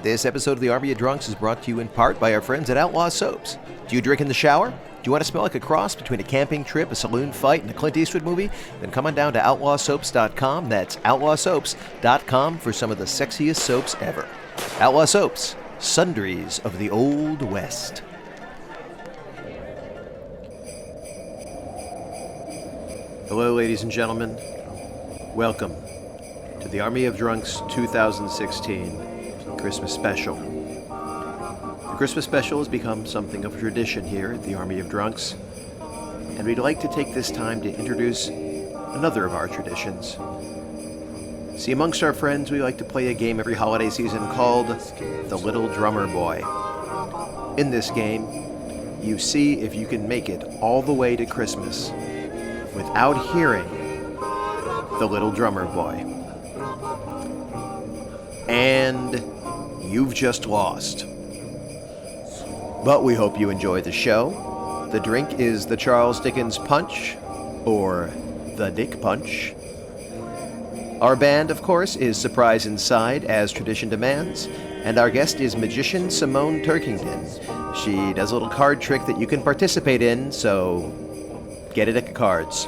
This episode of the Army of Drunks is brought to you in part by our friends at Outlaw Soaps. Do you drink in the shower? Do you want to smell like a cross between a camping trip, a saloon fight, and a Clint Eastwood movie? Then come on down to outlawsoaps.com. That's outlawsoaps.com for some of the sexiest soaps ever. Outlaw Soaps, sundries of the Old West. Hello, ladies and gentlemen. Welcome to the Army of Drunks 2016 Christmas Special. The Christmas Special has become something of a tradition here at the Army of Drunks, and we'd like to take this time to introduce another of our traditions. See, amongst our friends, we like to play a game every holiday season called The Little Drummer Boy. In this game, you see if you can make it all the way to Christmas without hearing The Little Drummer Boy. And you've just lost. But we hope you enjoy the show. The drink is the Charles Dickens Punch, or the Dick Punch. Our band, of course, is Surprise Inside, as tradition demands, and our guest is magician Simone Turkington. She does a little card trick that you can participate in, so get a deck of cards.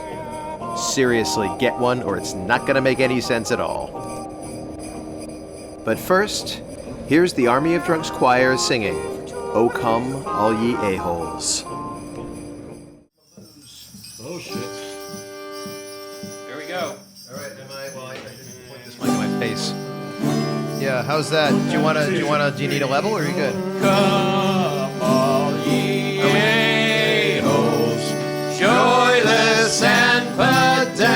Seriously, get one, or it's not going to make any sense at all. But first, here's the Army of Drunks Choir singing, "O Come, All Ye A-Holes." Oh, shit. There we go. All right, I should point this mic in my face. Yeah, how's that? Do you need a level, or are you good? Come, all ye a-holes, joyless and pedantic.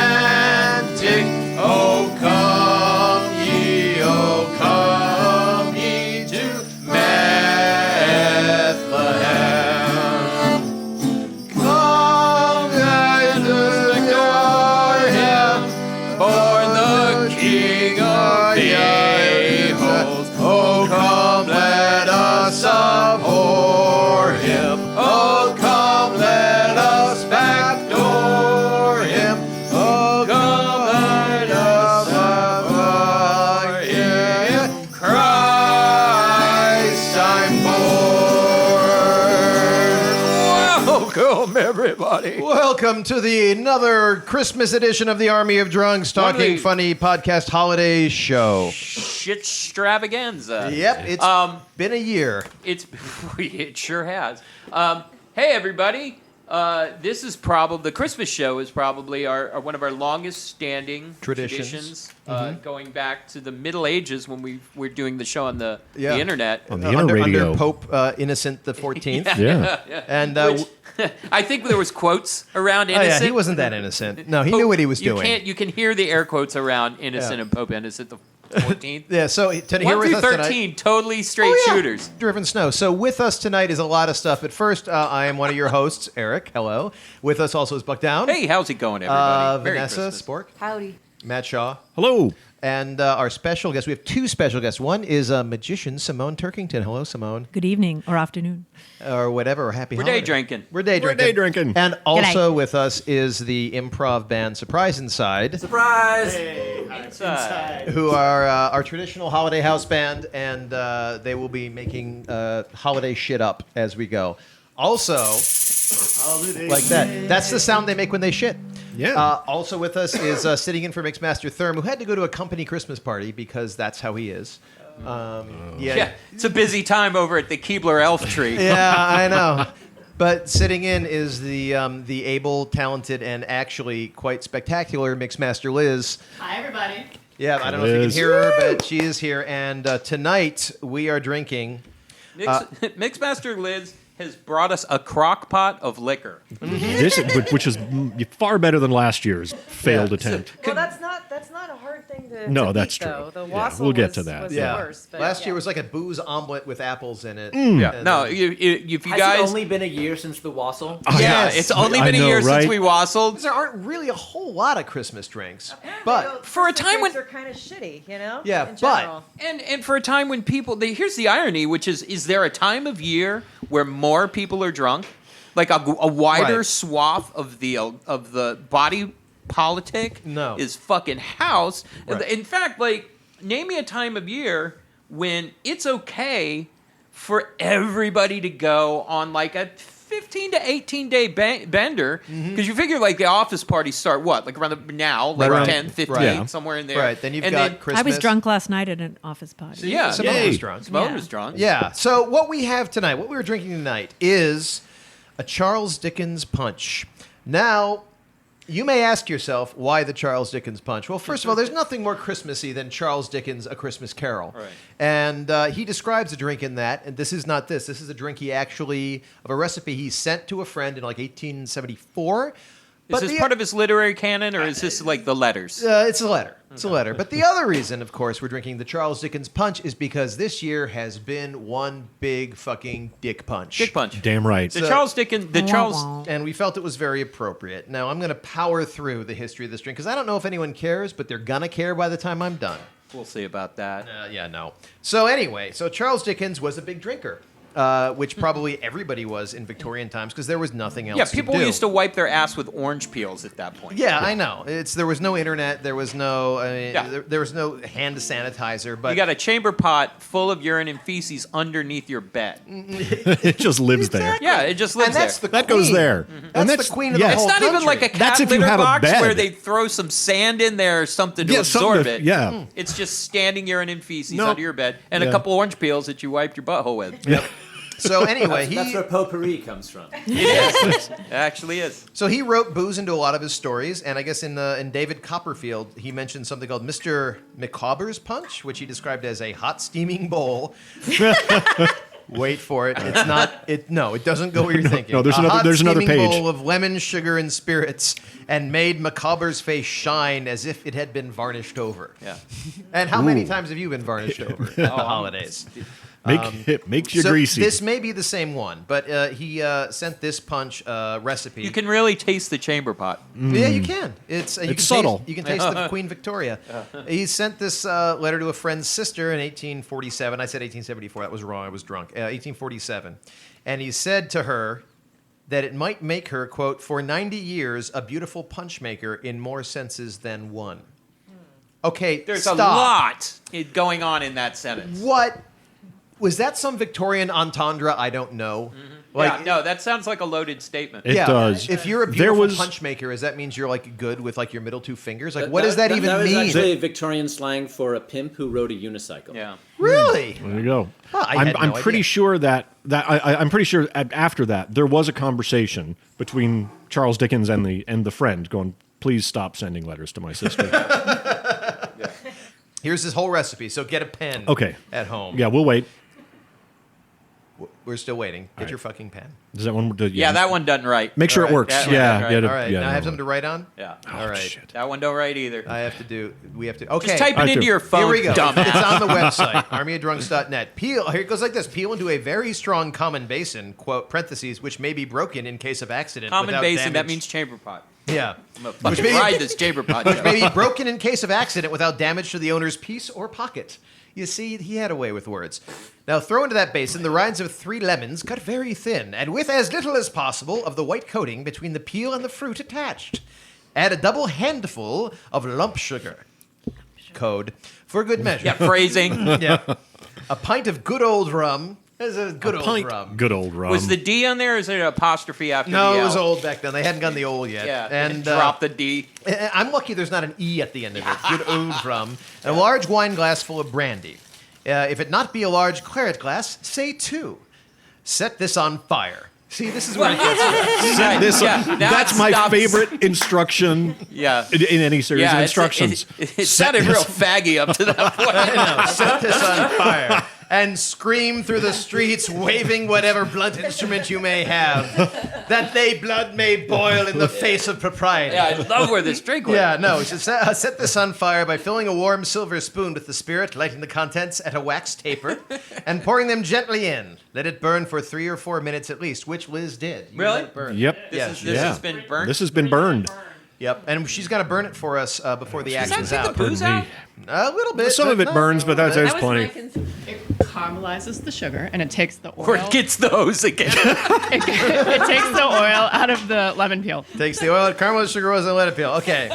Oh, come ye to Bethlehem. Come and adore him, born the King of the a-holes. Oh, come, let us abhor him. Oh, come, let us backdoor him. Oh, come, let us abhor him. Christ, I'm born. Welcome, everybody. Welcome to another Christmas edition of the Army of Drunks, Talking Funny Podcast Holiday Show. Shit extravaganza. Yep, it's been a year. It sure has. Hey, everybody. This is probably, the Christmas show is probably one of our longest standing traditions. Going back to the Middle Ages when we were doing the show on the internet. On the radio. Under Pope Innocent the 14th. Yeah. And Which, I think there was quotes around innocent. yeah, he wasn't that innocent. No, he knew what he was doing. You can hear the air quotes around innocent and Pope Innocent the 14th. Yeah, so here 1 with through us 13, tonight, totally straight shooters. Driven Snow. So with us tonight is a lot of stuff. At first, I am one of your hosts, Eric. Hello. With us also is Buck Down. Hey, how's it going, everybody? Merry Vanessa Christmas. Spork. Howdy. Matt Shaw. Hello. And our special guest. We have two special guests. One is magician Simone Turkington. Hello, Simone. Good evening or afternoon. Or whatever, or happy We're holiday. day drinking. We're day drinking. And also with us is the improv band Surprise Inside. Surprise! Hey, Inside. Who are our traditional holiday house band, and they will be making holiday shit up as we go. Also, like that. That's the sound they make when they shit. Yeah. Also with us is sitting in for Mixmaster Therm, who had to go to a company Christmas party because that's how he is. Yeah, it's a busy time over at the Keebler Elf Tree. Yeah, I know. But sitting in is the able, talented, and actually quite spectacular Mixmaster Liz. Hi, everybody. Yeah, I don't know if you can hear her, but she is here. And tonight we are drinking. Mixmaster Liz has brought us a crock pot of liquor. Which is far better than last year's failed attempt. Well, that's not a hard thing to No, to that's beat, though. true. The Yeah, wassail we'll get was, to that. was Yeah. the worst. But Last year was like a booze omelet with apples in it. Yeah. No, if you Has guys... it only been a year since the wassail? Yeah, Yes. it's only I been a know, year right? since we wassailed. There aren't really a whole lot of Christmas drinks. Apparently, But for a time when- they're kind of shitty, you know. Yeah, in but- general. And for a time when people... Here's the irony, which is there a time of year where more people are drunk? Like a wider Right. swath of the body politic No. is fucking house. Right. In fact, like, name me a time of year when it's okay for everybody to go on like a 15 to 18 day bender, because you figure like the office parties start what, like around now, like Right. 10, 15, Right. somewhere in there. Right. Then you've And got then- Christmas. I was drunk last night at an office party. Yeah, Simone Yay. was drunk. Simone Yeah. was drunk. Yeah. So what we have tonight, what we were drinking tonight, is a Charles Dickens Punch. Now, you may ask yourself, why the Charles Dickens Punch? Well, first of all, there's nothing more Christmassy than Charles Dickens' A Christmas Carol. Right. And he describes a drink in that, and this is not this. This is a drink he actually, of a recipe he sent to a friend in like 1874. Is this part of his literary canon, or is this like the letters? It's a letter. It's a letter. But the other reason, of course, we're drinking the Charles Dickens Punch is because this year has been one big fucking dick punch. Dick Punch. Damn right. The Charles Dickens, the Charles... And we felt it was very appropriate. Now, I'm going to power through the history of this drink because I don't know if anyone cares, but they're going to care by the time I'm done. We'll see about that. Yeah, no. So anyway, Charles Dickens was a big drinker, which probably everybody was in Victorian times because there was nothing else Yeah, to people do. used to wipe their ass with orange peels at that point. Yeah, I know. There was no internet. There was no. Yeah. There was no hand sanitizer. But You got a chamber pot full of urine and feces underneath your bed. It just lives there. Exactly. Yeah, it just lives and that's there. the That queen. goes there. And That's the queen of yeah. the It's whole not even country. like a cat That's if you litter have a box bed. where they throw some sand in there or something to Yeah, absorb something it. to- yeah. It's just standing urine and feces No. under your bed and a Yeah. couple orange peels that you wiped your butthole with. Yep. So anyway, That's where potpourri comes from. It actually is. So he wrote booze into a lot of his stories, and I guess in David Copperfield, he mentioned something called Mr. Micawber's Punch, which he described as a hot steaming bowl. Wait for it. It's not. No, it doesn't go where you're thinking. no, there's a another- hot there's another steaming page. bowl of lemon, sugar, and spirits, and made Micawber's face shine as if it had been varnished over. Yeah. And how many times have you been varnished over at the holidays? It makes you So greasy. this may be the same one, but he sent this punch recipe. You can really taste the chamber pot. Yeah, you can. It's you can subtle. Taste, you can taste the Queen Victoria. He sent this letter to a friend's sister in 1847. I said 1874. That was wrong. I was drunk. 1847. And he said to her that it might make her, quote, for 90 years a beautiful punch maker in more senses than one. Okay, There's stop. a lot going on in that sentence. What? Was that some Victorian entendre? I don't know. Yeah, no, that sounds like a loaded statement. It does. If you're a There beautiful was- punch maker, does that mean you're like good with like your middle two fingers? Like, what does that even That was mean? actually Victorian slang for a pimp who rode a unicycle. Yeah. Really? There you go. Huh, I had I'm no pretty idea. sure I'm pretty sure after that there was a conversation between Charles Dickens and the friend going, please stop sending letters to my sister. Here's his whole recipe. So get a pen. Okay. At home. Yeah, we'll wait. We're still waiting. Get right. your fucking pen. Does that one? Yeah, that one doesn't write. Make sure All it right, works. that one Yeah, doesn't yeah. write. All right. yeah, now I have no. something to write on. Yeah. All right. Shit. That one don't write either. I have to do. We have to. Okay. Just type I it into do. your phone, Here we go. dumbass. It's on the website, armyofdrunks.net. Peel. Here it goes like this. Peel into a very strong common basin, quote, parentheses, which may be broken in case of accident. Common without basin, that damage. means chamber pot. Yeah. I'm gonna fucking may be- ride this chamber pot. Which may be broken in case of accident without damage to the owner's piece or pocket. You see, he had a way with words. Now throw into that basin the rinds of 3 lemons cut very thin, and with as little as possible of the white coating between the peel and the fruit attached. Add a double handful of lump sugar. Code. For good measure. Yeah, phrasing. Yeah. A pint of good old rum. There's a good old rum. Good old rum. Was the D on there, or is it an apostrophe after No, the it was L? old back then. They hadn't gotten the old yet. Yeah, and drop the D. I'm lucky there's not an E at the end of it. Good old rum. A large wine glass full of brandy. If it not be a large claret glass, say 2. Set this on fire. See, this is where it gets. Right, This, yeah, now that's it my stops. favorite instruction Yeah. in any series Yeah, of it's- instructions. It sounded real faggy up to that point. No, set this on fire and scream through the streets, waving whatever blunt instrument you may have, that they blood may boil in the face of propriety. Yeah, I love where this drink went. Yeah, no. So set this on fire by filling a warm silver spoon with the spirit, lighting the contents at a wax taper, and pouring them gently in. Let it burn for 3 or 4 minutes at least, which Liz did. You Really? let it burn. Yep. This Yeah. has been burnt. This has been burned. Yep. And she's going to burn it for us before the act Does is that take the out. booze Pardon out? me. A little bit. Some but of it no. burns, but there's That was plenty. my concern. It caramelizes the sugar and it takes the oil. Or it gets those again. it takes the oil out of the lemon peel. Takes the oil, caramel, sugar, rose, and let it peel. Okay.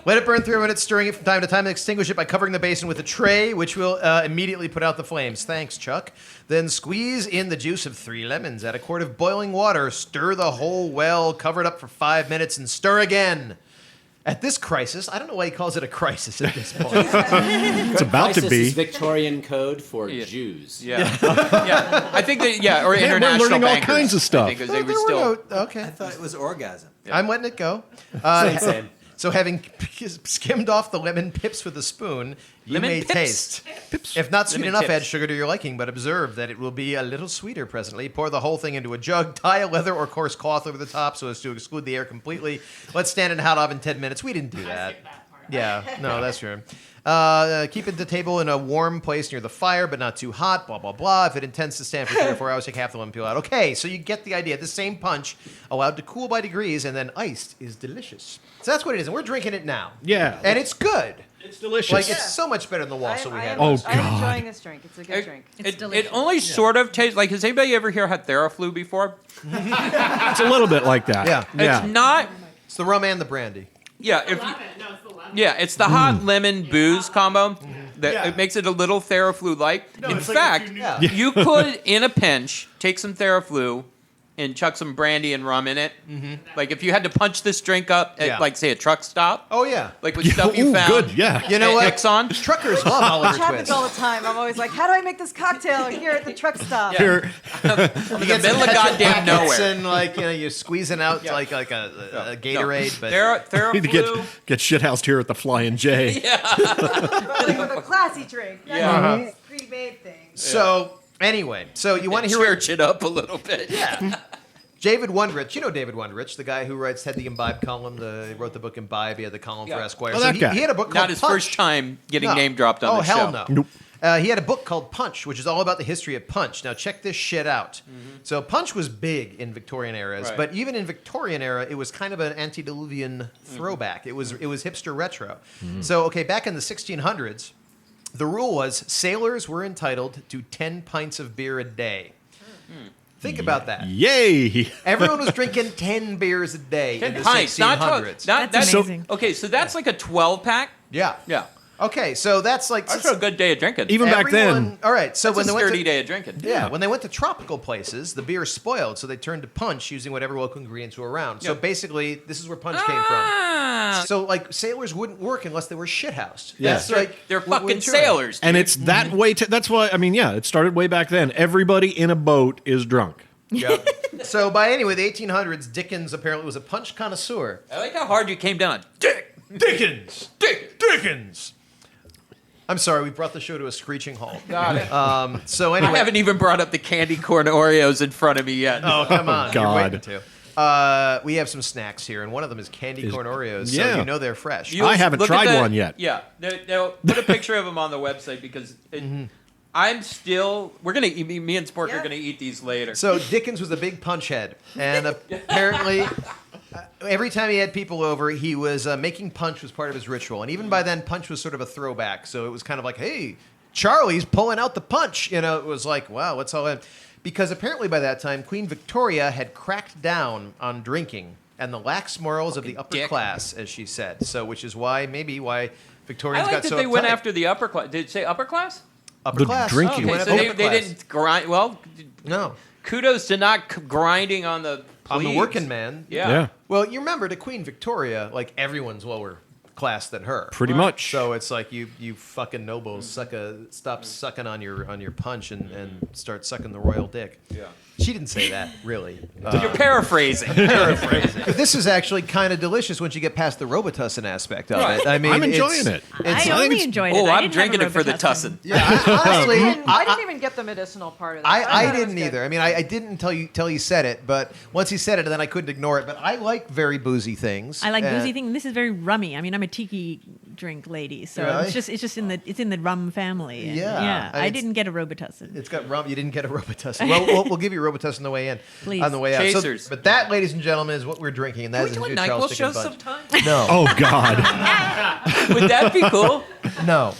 Let it burn 3 minutes, stirring it from time to time, and extinguish it by covering the basin with a tray, which will immediately put out the flames. Thanks, Chuck. Then squeeze in the juice of 3 lemons. Add a quart of boiling water. Stir the whole well. Cover it up for 5 minutes and stir again. At this crisis, I don't know why he calls it a crisis at this point. It's about to Crisis be. is Victorian code for Jews. Yeah. Yeah. I think that, or Man, we're international learning all bankers, kinds of stuff. I think, 'cause they were still. Okay. I thought it was orgasm. I'm letting it go. Same. So having skimmed off the lemon pips with a spoon, you Lemon may pips? taste. If not sweet Lemon enough, tips. add sugar to your liking, but observe that it will be a little sweeter presently. Pour the whole thing into a jug, tie a leather or coarse cloth over the top so as to exclude the air completely. Let stand in a hot oven 10 minutes. We didn't do that. Yeah, no, that's true. Keep it at the table in a warm place near the fire, but not too hot, blah, blah, blah. If it intends to stand for 3 or 4 hours, take half the lemon peel out. Okay, so you get the idea. The same punch, allowed to cool by degrees, and then iced, is delicious. So that's what it is, and we're drinking it now. Yeah. And it's good. It's delicious. Like, it's so much better than the Wassel we had. Oh, last time. God. I'm enjoying this drink. It's a good drink. It only sort of tastes like. Has anybody ever here had Theraflu before? It's a little bit like that. Yeah. It's not. It's the rum and the brandy. Yeah, it's the hot lemon booze combo. That it makes it a little Theraflu-like. In fact, you could, in a pinch, take some Theraflu and chuck some brandy and rum in it. Like if you had to punch this drink up at, like, say, a truck stop. Oh, yeah. Like with stuff you Ooh, found. good, yeah. You know what? Exxon. Truckers love Oliver Which happens Twist. all the time. I'm always like, how do I make this cocktail here at the truck stop? Here, You In the get middle some of goddamn packets nowhere. And, like, you're squeezing out like a Gatorade. But Theraflu. need to get shithoused here at the Flying J. Like with a classy drink. Yeah. Not a pre-made thing. So, anyway, so you want to hear Church it up a little bit. David Wondrich, you know David Wondrich, the guy who had the Imbibe column, he wrote the book Imbibe, he had the column for Esquire. Oh, so that guy. he had a book called Not his Punch. first time getting No. name dropped on oh, the show. hell no. Nope. He had a book called Punch, which is all about the history of Punch. Now, check this shit out. So, Punch was big in Victorian eras, Right. but even in Victorian era, it was kind of an antediluvian throwback. It was hipster retro. So, okay, back in the 1600s, the rule was sailors were entitled to 10 pints of beer a day. Think about that. Yay! Everyone was drinking 10 beers a day 10 in the pints, 1600s. That's amazing. Okay, so that's like a 12-pack? Yeah. Yeah. Okay, so that's like... That's a good day of drinking. Even back then. All right, so That's when a they went sturdy to... day of drinking. Yeah, when they went to tropical places, the beer spoiled, so they turned to punch using whatever local ingredients were around. So Yeah. basically, this is where punch came from. Ah, So, like, sailors wouldn't work unless they were shithoused. Yeah. That's like... they're what we're fucking doing. sailors. And it's that way. That's why. I mean, yeah, it started way back then. Everybody in a boat is drunk. Yeah. So, by anyway, the 1800s, Dickens apparently was a punch connoisseur. I like how hard you came down on Dickens! Dick. Dickens! I'm sorry, we brought the show to a screeching halt. Got it. So I anyway... haven't even brought up the candy corn Oreos in front of me yet. Oh, come on. You're God. waiting to. We have some snacks here, and one of them is candy corn Oreos, so yeah. you know they're fresh. You'll I haven't look at tried one yet. Yeah, they'll put a picture of them on the website because I'm still. We're gonna eat. Me and Spork are Yeah. gonna eat these later. So Dickens was a big punch head, and apparently every time he had people over, he was making punch was part of his ritual. And even by then, punch was sort of a throwback. So it was kind of like, hey, Charlie's pulling out the punch. You know, it was like, wow, what's all that? Because apparently by that time, Queen Victoria had cracked down on drinking and the lax morals of the upper dick. class, as she said. So, which is why I Victorians like got that so they went uptight. after the upper class. Did it say upper class? upper The class. drinking. Okay, Went so up they upper class. didn't grind. Well, No, kudos to not grinding on the on the plebes. working man. Yeah. Yeah. Well, you remember to Queen Victoria, like everyone's lower class than her. Pretty much. So it's like you fucking nobles stop sucking on your punch and start sucking the royal dick. Yeah. She didn't say that, really. You're paraphrasing. But this is actually kind of delicious once you get past the Robitussin aspect of Right. it. I mean, I'm enjoying it's- it. it's- I only it's- enjoyed it. Oh, I I'm didn't have drinking a it for the Robitussin. tussin. Yeah, honestly, I didn't even get the medicinal part of that. I thought it was didn't good. either. I mean, I didn't until you said it, but once he said it, then I couldn't ignore it. But I like very boozy things. I like and- boozy things. This is very rummy. I mean, I'm a tiki drink lady, so Really? it's just in the rum family. And Yeah. I It's- didn't get a Robitussin. It's got rum. You didn't get a Robitussin. Well, we'll give you Robitussin on the way in. Please. On the way out. So- Chasers. but that, ladies and gentlemen, is what we're drinking. And that Can we is do a indeed Charles NyQuil show Dickens Punch. sometime? No. Oh God. Would that be cool? No.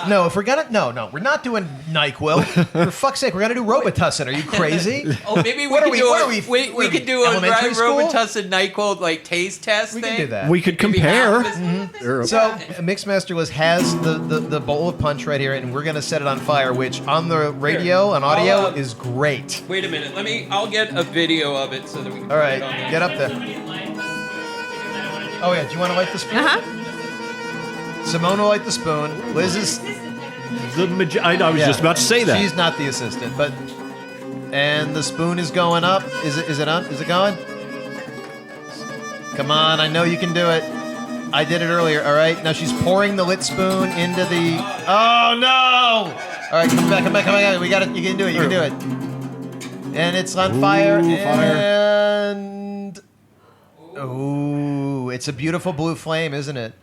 No, if we're gonna we're not doing NyQuil. For fuck's sake, we're gonna do Robitussin. Are you crazy? Oh, maybe we What could are we- do what a, are we- we, what we are could we, do a elementary school? Robitussin NyQuil like taste test We thing. can do that. We could Maybe compare. half of So Mixmaster has the bowl of punch right here, and we're gonna set it on fire. Which on the radio and audio I'll, is great. Wait a minute. I'll get a video of it so that we can All put right, it on there. get up there. Oh yeah, do you want to light the spoon? Simone will light the spoon. Liz is. I was just about to say that. She's not the assistant, but and the spoon is going up. Is it on? Is it going? Come on, I know you can do it. I did it earlier. All right, now she's pouring the lit spoon into the. Oh no! All right, come back. We got it. You can do it. You can do it. And it's on fire. And ooh, it's a beautiful blue flame, isn't it?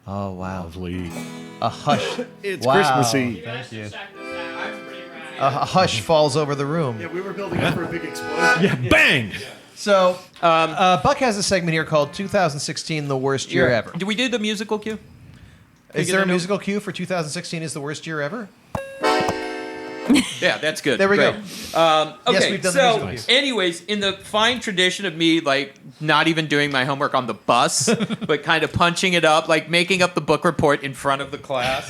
Oh wow. Lovely. A hush. It's Wow. Christmassy. Thank you. A hush falls over the room. We were building up for a big explosion. Yeah, bang! So, Buck has a segment here called 2016, the worst year ever. Did we do the musical cue? Is there a musical cue for 2016 is the worst year ever? Yeah, that's good. There we Great. go. Okay, Yes, we've done the so musical cue. anyways, in the fine tradition of me, like, not even doing my homework on the bus, but kind of punching it up, like making up the book report in front of the class.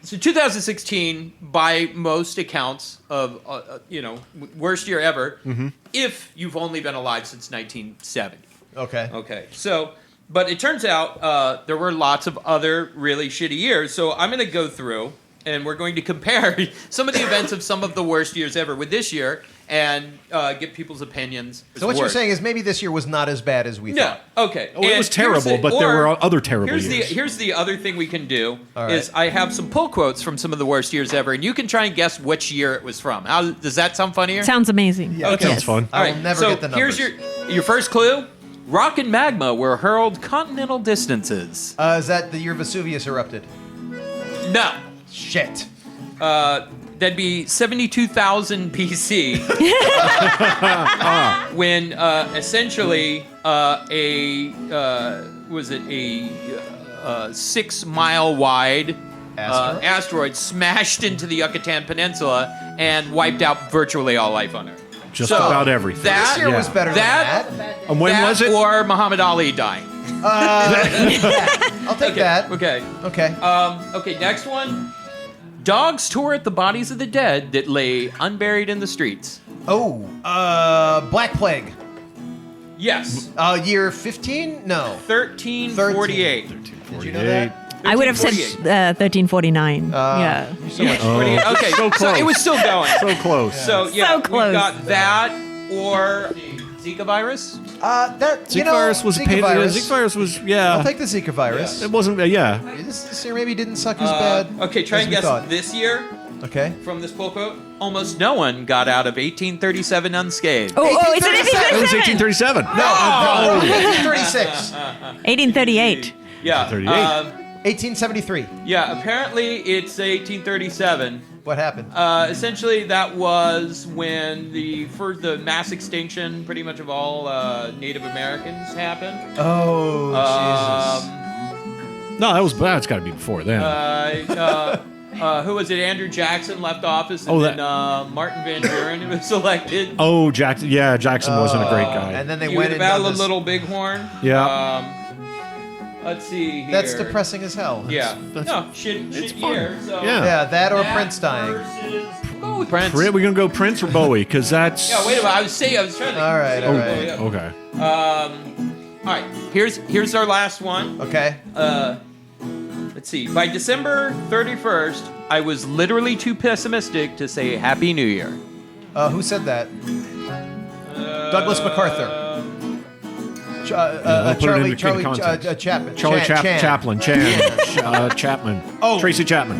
So 2016, by most accounts of, worst year ever, if you've only been alive since 1970. Okay. Okay, so, but it turns out there were lots of other really shitty years. So I'm going to go through, and we're going to compare some of the events of some of the worst years ever with this year, and get people's opinions. So what you're saying is maybe this year was not as bad as we No, thought. okay. Oh, it was And terrible, here's but there were other terrible years. Here's the other thing we can do All right. is I have some pull quotes from some of the worst years ever, and you can try and guess which year it was from. How does that sound funnier? Sounds amazing. Yeah, that sounds fun. I will never so get the numbers. here's your first clue. Rock and magma were hurled continental distances. Is that the year Vesuvius erupted? No. Shit. That'd be 72,000 BC, when essentially a 6 mile wide asteroid smashed into the Yucatan Peninsula and wiped out virtually all life on Earth. Just So, about everything. that- This year was better that- than that. And when That was it? Or Muhammad Ali dying. I'll take that. Okay. Okay. Okay, next one. Dogs tore at the bodies of the dead that lay unburied in the streets. Black Plague. Yes. Year 15? No. 1348. Did you know that? I would have said 1349. Yeah. So much. Okay, So so close. it was still going. So close. So yeah, So close. we've got that or Zika virus. Zika virus was Zika virus. Zika virus was I'll take the Zika virus. It wasn't. Yeah. This year maybe didn't suck as bad. Okay, try as and we guess thought. this year Okay. from this pull quote. Almost no one got out of 1837 unscathed. Oh, it's 1837. It was 1837. 1837. No, 1836. 1838. Yeah. 38. 1873. Yeah, apparently it's 1837. What happened? Essentially, that was when the mass extinction, pretty much of all Native Americans, happened. Oh, No, that's got to be before then. Who was it? Andrew Jackson left office, and Oh, then Martin Van Buren was elected. Oh, Jackson. Yeah, Jackson wasn't a great guy. And then they He went was and Battle done of this. Little Bighorn. Yeah. Let's see here. That's depressing as hell. Yeah. That's- No, shit fun. year. So Yeah. Yeah, that or that Prince dying. versus- Go with Prince. We're gonna go Prince or Bowie because that's. Yeah, wait a minute. I was trying to. All right, all Oh, right. yeah. Okay. All right. Here's our last one. Okay. Let's see. By December 31st, I was literally too pessimistic to say Happy New Year. Who said that? Douglas MacArthur. I'll put it Charlie into context. Chapman. Charlie Chan. Chaplin. Chapman. Oh. Tracy Chapman.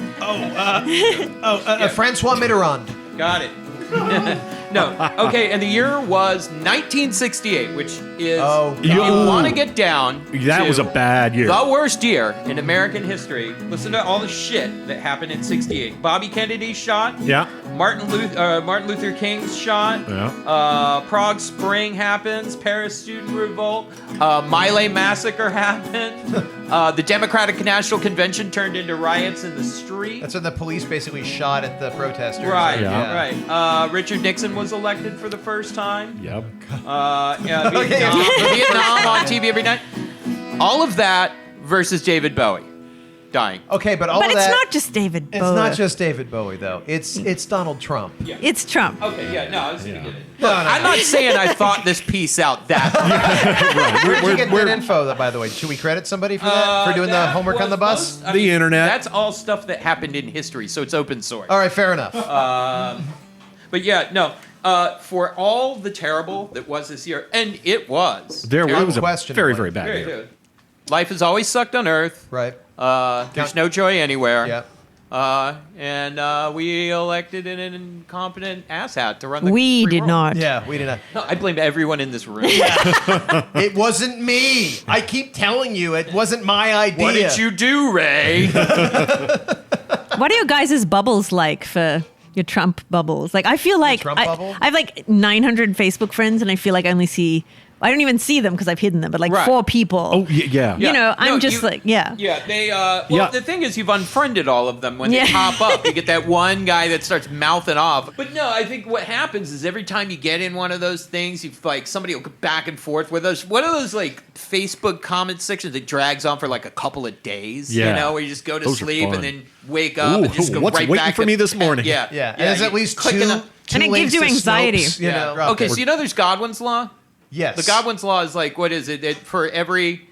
Francois Mitterrand. Got it. No. Okay, and the year was 1968, which is, Oh, if you want to get down That to was a bad year. the worst year in American history, listen to all the shit that happened in 68. Bobby Kennedy shot. Yeah. Martin Luther King's shot. Yeah. Prague Spring happens. Paris Student Revolt. Miley Massacre happened. The Democratic National Convention turned into riots in the street. That's when the police basically shot at the protesters. Right, Yeah. right. Richard Nixon was elected for the first time. Yep. Vietnam on TV every night. All of that versus David Bowie dying. Okay, but all But of it's that. not just David Bowie. It's not just David Bowie, though. It's Donald Trump. It's Trump. Okay, yeah, no, I was gonna get it. No, I'm not saying I thought this piece out that. Where'd you get that info, by the way? Should we credit somebody for that? For doing the That homework on the was bus? most- I The mean, internet. That's all stuff that happened in history, so it's open source. All right, fair enough. But yeah, no. For all the terrible that was this year, and it was. There terrible. was a question. very, very bad Very year. good. Life is always sucked on Earth. Right. There's no joy anywhere. Yep. And we elected an incompetent asshat to run the We free did world. not. Yeah, we did not. No, I blame everyone in this room. It wasn't me. I keep telling you, it wasn't my idea. What did you do, Ray? What are your guys' bubbles like for your Trump bubbles? Like, I feel like Trump bubble? I have like 900 Facebook friends, and I feel like I don't even see them because I've hidden them, but like Right. 4 people. Oh, yeah. You know, No, I'm just you- like, yeah. Yeah, they. Well, Yeah. the thing is, you've unfriended all of them when they Yeah. pop up. You get that one guy that starts mouthing off. But no, I think what happens is every time you get in one of those things, you like somebody will go back and forth with those. One of those like Facebook comment sections that drags on for like a couple of days. Yeah. You know, where you just go to Those are sleep fun. and then wake up Ooh, and just go what's right waiting back for to- me this morning? Yeah, Yeah, and there's you at least click two in the- And it links gives you to anxiety. Snopes, you know. Okay, so you know there's Godwin's law. Yes. The Godwin's law is like, what is it? For every,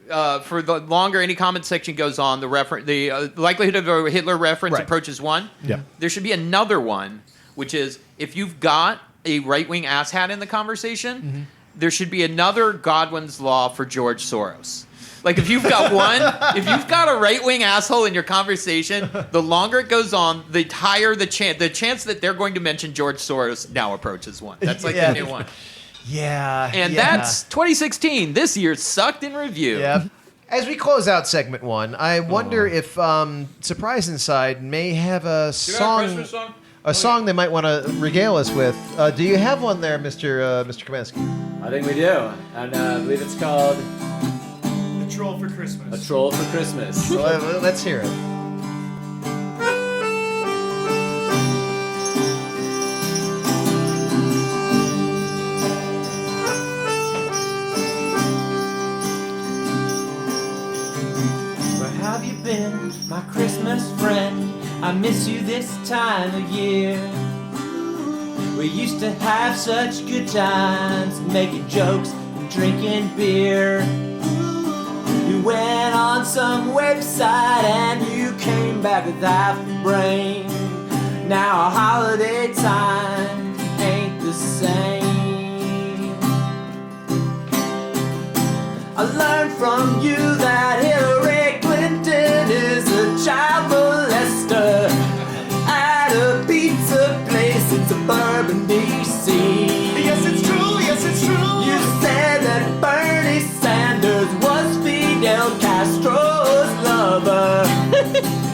for the longer any comment section goes on, the likelihood of a Hitler reference Right. approaches 1. Yeah. There should be another one, which is if you've got a right-wing asshat in the conversation, there should be another Godwin's law for George Soros. Like if you've got if you've got a right-wing asshole in your conversation, the longer it goes on, the higher the chance that they're going to mention George Soros now approaches 1. That's like Yeah. the new one. Yeah. And yeah. that's 2016. This year sucked in review. Yeah. As we close out segment 1, I wonder if Surprise Inside may have a song. A song they might want to regale us with. Do you have one there, Mr. Kaminsky? I think we do. And I believe it's called A Troll for Christmas. A Troll for Christmas. Well, let's hear it. Where have you been, my Christmas friend? I miss you this time of year. We used to have such good times, making jokes and drinking beer. You went on some website and you came back with half a brain. Now our holiday time ain't the same. I learned from you that Hillary Clinton is a child molester at a pizza place in suburban D.C. Yes, it's true. Yes, it's true. You said that Bernie Sanders was Fidel Castro's lover.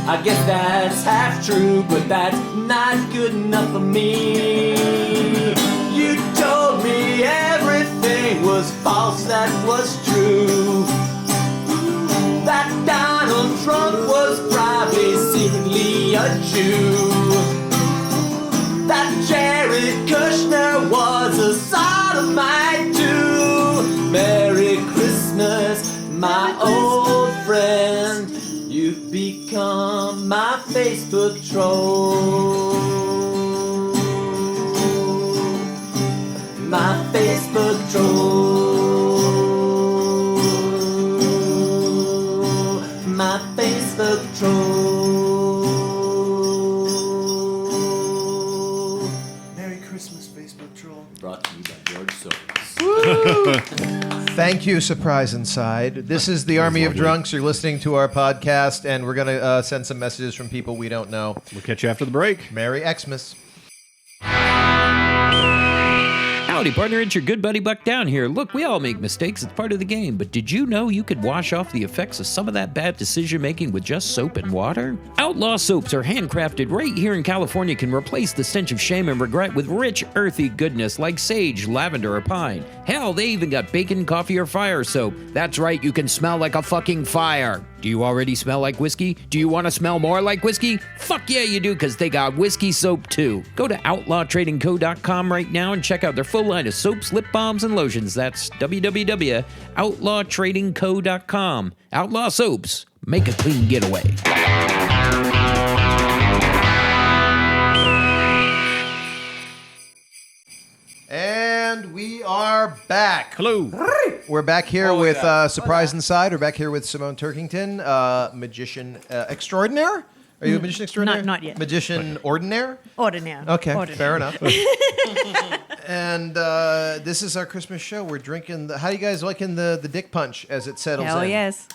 I guess that's half true, but that's not good enough for me. You told me everything was false, that was true. That Donald Trump was probably secretly a Jew. That Jared Kushner was a sodomite too. Merry Christmas, my old friend. You've become my Facebook troll. My Facebook troll. My Facebook troll. Merry Christmas, Facebook troll. Brought to you by George Soros. Thank you, Surprise Inside. This is the Army of Drunks. You're listening to our podcast, and we're going to send some messages from people we don't know. We'll catch you after the break. Merry Xmas. Howdy, partner. It's your good buddy Buck Down here. Look, we all make mistakes. It's part of the game. But did you know you could wash off the effects of some of that bad decision-making with just soap and water? Outlaw soaps are handcrafted right here in California, can replace the stench of shame and regret with rich, earthy goodness like sage, lavender, or pine. Hell, they even got bacon, coffee, or fire soap. That's right, you can smell like a fucking fire. Do you already smell like whiskey? Do you want to smell more like whiskey? Fuck yeah, you do, because they got whiskey soap too. Go to outlawtradingco.com right now and check out their full line of soaps, lip balms, and lotions. That's www.outlawtradingco.com. Outlaw Soaps. Make a clean getaway. And we are back. Hello. We're back here with Surprise Inside. We're back here with Simone Turkington, magician extraordinaire. Are you a magician extraordinaire? Not yet. Magician ordinaire? Ordinaire. Okay, Ordinaire. fair enough. And this is our Christmas show. We're drinking. How do you guys liking the Dick Punch as it settles Hell in? yes.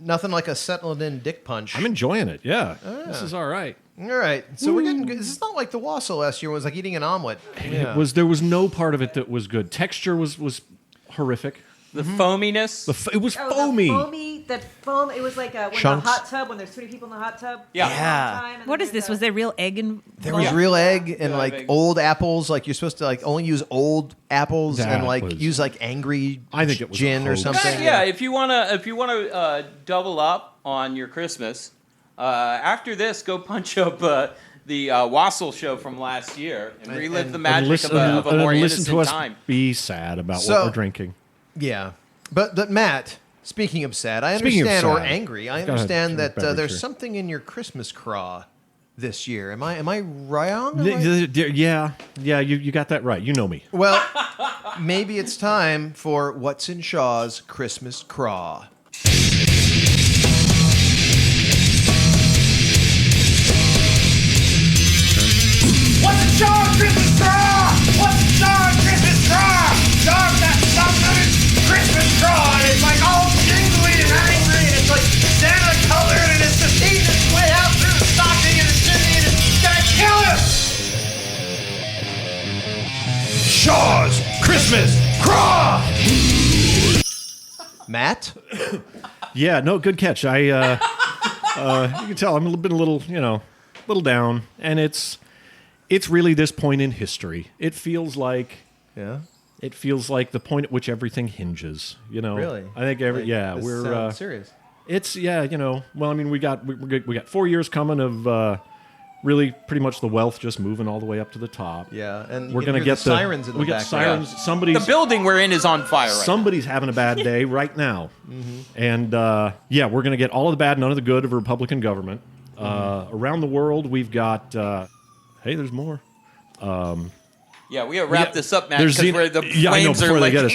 Nothing like a settled-in Dick Punch. I'm enjoying it. Yeah. This is all right. All right, so we're getting good. This is not like the Wassail last year. It was like eating an omelet. Yeah. There was no part of it that was good. Texture was horrific. The foaminess. It was Oh, foamy. That foam. It was like when Chunks. the hot tub, when there's 20 people in the hot tub. Yeah. What is this? Was there real egg in? There was real egg and Yeah, like egg. old apples. Like you're supposed to like only use old apples That and like was- use like angry I think it was a gin or hoax. something. Yeah, if you wanna double up on your Christmas, after this, go punch up the Wassail show from last year and relive the magic of a more listen innocent to us time. be sad about So- what we're drinking. Yeah. But Matt, speaking of sad, I Speaking of understand, or sad. angry, I Go ahead, understand Mr. that Beverage there's here. something in your Christmas craw this year. Am I wrong? Yeah, you got that right. You know me. Well, maybe it's time for What's in Shaw's Christmas craw. What's a Shaw's Christmas craw? What's a Shaw's Christmas craw? Shaw's got something in Christmas craw, and it's like all jingly and angry, and it's like Santa colored, and it's just eating its way out through the stocking and the chimney, and it's gonna kill us! Shaw's Christmas craw! Matt? Yeah, no, good catch. You can tell I'm been a little down, and it's really this point in history. It feels like the point at which everything hinges. Really? I think This we're sounds serious. It's Well, I mean, we got 4 years coming of really pretty much the wealth just moving all the way up to the top. Yeah, and we're you can gonna hear get the sirens in the we got background. sirens. Somebody's The building we're in is on fire right now. Somebody's having a bad day right now. And we're going to get all of the bad, none of the good of a Republican government. Around the world, we've got. Hey, there's more. Yeah, we gotta wrap this up, man, There's because the I know, flames are before they like... get us.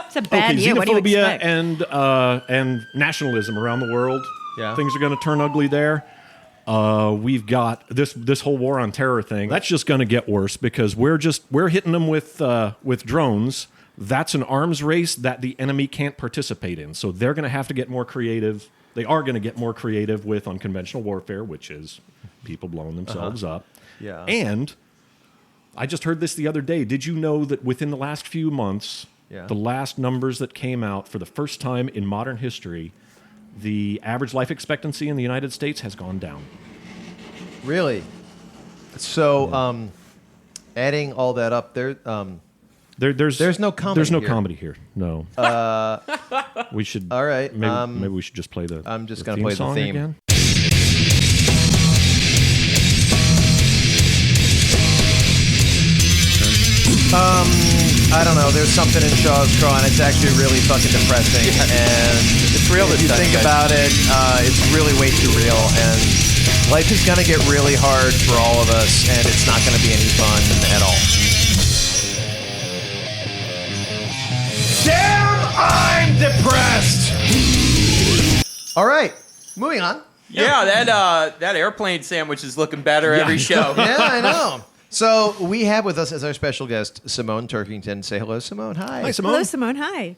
It's a bad year. What do you xenophobia expect? and nationalism around the world. Yeah. Things are going to turn ugly there. We've got this whole war on terror thing. That's just going to get worse because we're hitting them with drones. That's an arms race that the enemy can't participate in. So they're going to have to get more creative. They are going to get more creative with unconventional warfare, which is people blowing themselves up. Yeah. And I just heard this the other day. Did you know that within the last few months, the last numbers that came out for the first time in modern history, the average life expectancy in the United States has gone down? Really? So, adding all that up, there's no comedy. There's no here. comedy here. No. We should. All right. Maybe we should just play the. I'm just going gonna to play the theme. again. I don't know. There's something in Shaw's Craw, and it's actually really fucking depressing. And It's real If this you time, think guys. about it, it's really way too real. And life is gonna get really hard for all of us, and it's not gonna be any fun at all. Damn, I'm depressed! All right, moving on. Yeah, that airplane sandwich is looking better every show. Yeah, I know. So we have with us as our special guest Simone Turkington. Say hello, Simone. Hi. Hi, Simone. Hello, Simone. Hi.